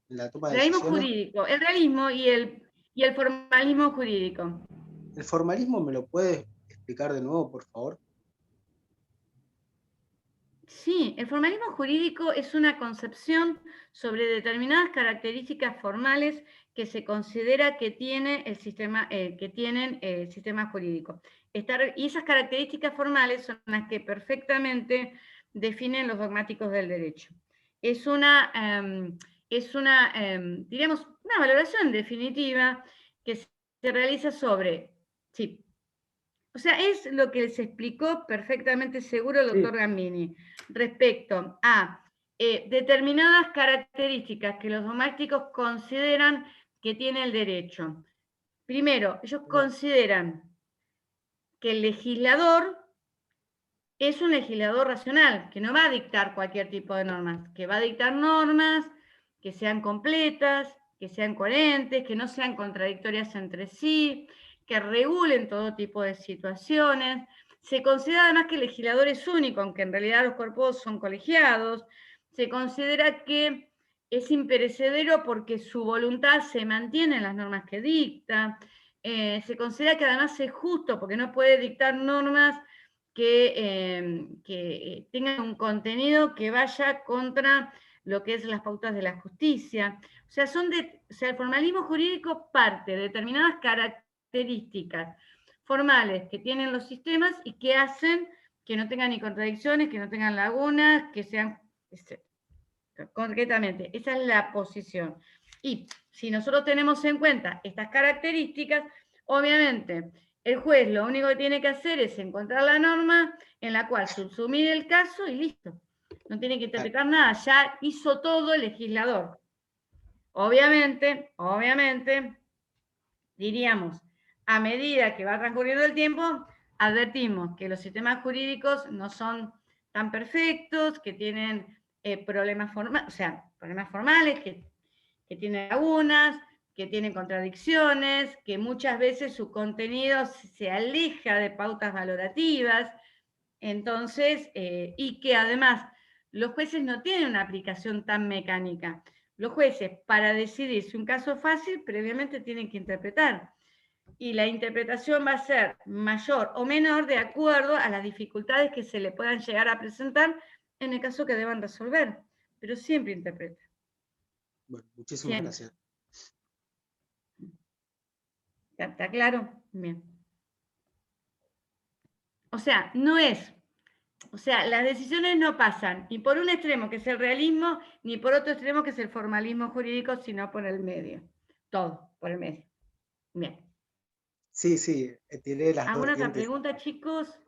En la toma de realismo decisiones. Jurídico, el realismo y el formalismo jurídico. ¿El formalismo me lo puedes explicar de nuevo, por favor? Sí, el formalismo jurídico es una concepción sobre determinadas características formales que se considera que tiene el sistema, que tienen el sistema jurídico. Y esas características formales son las que perfectamente definen los dogmáticos del derecho. Es una diríamos, una valoración definitiva que se realiza sobre, sí, o sea, es lo que les explicó perfectamente seguro el doctor Gambini respecto a determinadas características que los dogmáticos consideran que tiene el derecho. Primero, ellos consideran que el legislador es un legislador racional, que no va a dictar cualquier tipo de normas, que va a dictar normas que sean completas, que sean coherentes, que no sean contradictorias entre sí, que regulen todo tipo de situaciones. Se considera además que el legislador es único, aunque en realidad los cuerpos son colegiados. Se considera que es imperecedero porque su voluntad se mantiene en las normas que dicta. Se considera que además es justo porque no puede dictar normas que tengan un contenido que vaya contra lo que es las pautas de la justicia. O sea, el formalismo jurídico parte de determinadas características formales que tienen los sistemas y que hacen que no tengan ni contradicciones, que no tengan lagunas, que sean... Concretamente, esa es la posición. Y si nosotros tenemos en cuenta estas características, obviamente el juez lo único que tiene que hacer es encontrar la norma en la cual subsumir el caso y listo. No tiene que interpretar nada, ya hizo todo el legislador. Obviamente, diríamos, a medida que va transcurriendo el tiempo, advertimos que los sistemas jurídicos no son tan perfectos, que tienen problemas formales, que tienen lagunas, que tienen contradicciones, que muchas veces su contenido se aleja de pautas valorativas, entonces, y que además los jueces no tienen una aplicación tan mecánica. Los jueces, para decidir si un caso es fácil, previamente tienen que interpretar. Y la interpretación va a ser mayor o menor de acuerdo a las dificultades que se le puedan llegar a presentar en el caso que deban resolver. Pero siempre interpreta. Bueno, muchísimas gracias. ¿Está claro? Bien. O sea, no es... O sea, las decisiones no pasan ni por un extremo, que es el realismo, ni por otro extremo, que es el formalismo jurídico, sino por el medio. Todo, por el medio. Bien. Sí, tiré las dos. ¿Alguna otra pregunta, chicos?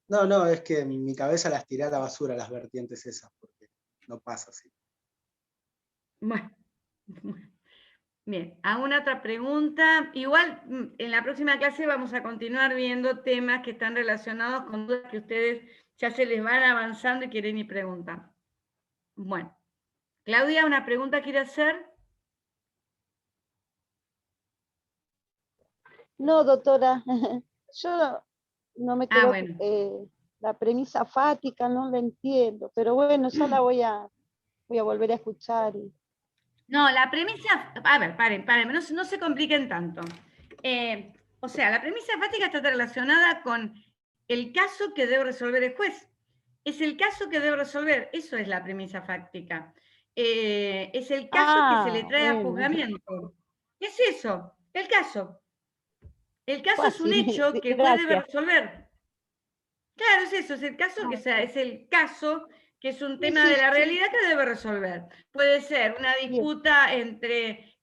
No, es que en mi cabeza las tiré a la basura, las vertientes esas, porque no pasa así. Bueno. Bien, ¿alguna otra pregunta? Igual en la próxima clase vamos a continuar viendo temas que están relacionados con dudas que ustedes ya se les van avanzando y quieren y preguntan. Bueno, Claudia, ¿una pregunta quiere hacer? No, doctora, yo no me quedo, bueno. la premisa fática no la entiendo, pero bueno, ya la voy a volver a escuchar. No, la premisa, a ver, paren, no se compliquen tanto. O sea, la premisa fática está relacionada con el caso que debe resolver el juez. Es el caso que debe resolver, eso es la premisa fáctica. Es el caso que se le trae a juzgamiento. ¿Qué es eso? El caso. El caso es un hecho que el juez debe resolver. Claro, es eso, es el caso, que sea, es el caso que es un tema de la realidad que debe resolver. Puede ser una disputa entre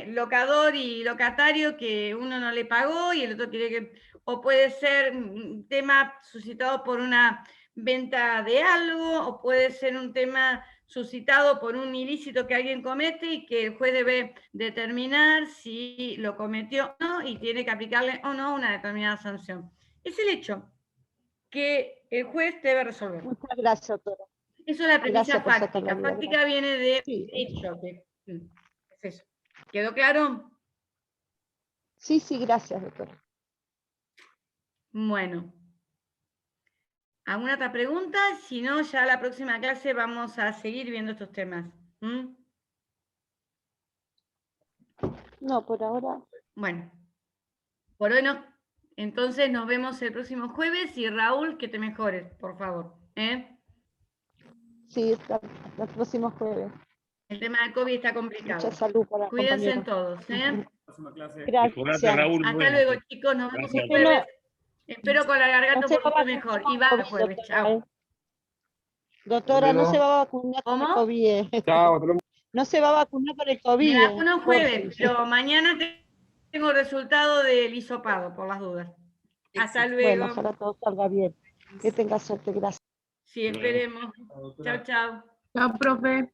locador y locatario que uno no le pagó y el otro quiere que... O puede ser un tema suscitado por una venta de algo, o puede ser un tema suscitado por un ilícito que alguien comete y que el juez debe determinar si lo cometió o no y tiene que aplicarle o no una determinada sanción. Es el hecho que el juez debe resolver. Muchas gracias, doctora. Eso es la premisa fáctica. Fáctica viene de hecho. Es eso. ¿Quedó claro? Sí, gracias, doctora. Bueno. ¿Alguna otra pregunta? Si no, ya la próxima clase vamos a seguir viendo estos temas. No, por ahora. Bueno. Por hoy no. Entonces nos vemos el próximo jueves y Raúl, que te mejores, por favor. Sí, hasta el próximo jueves. El tema del COVID está complicado. Mucha salud para Cuídense compañeros. todos. Gracias. Raúl, hasta luego, chicos. Nos vemos el jueves. Espero con la garganta un poquito mejor. Y va el jueves. Chao. Doctora, no se va a vacunar con el COVID. Chao. No se va a vacunar con el COVID. Me vacuno jueves, pero mañana tengo el resultado del hisopado, por las dudas. Hasta luego. Bueno, ojalá todo salga bien. Que tenga suerte. Gracias. Sí, esperemos. Chao, chao. Chao, profe.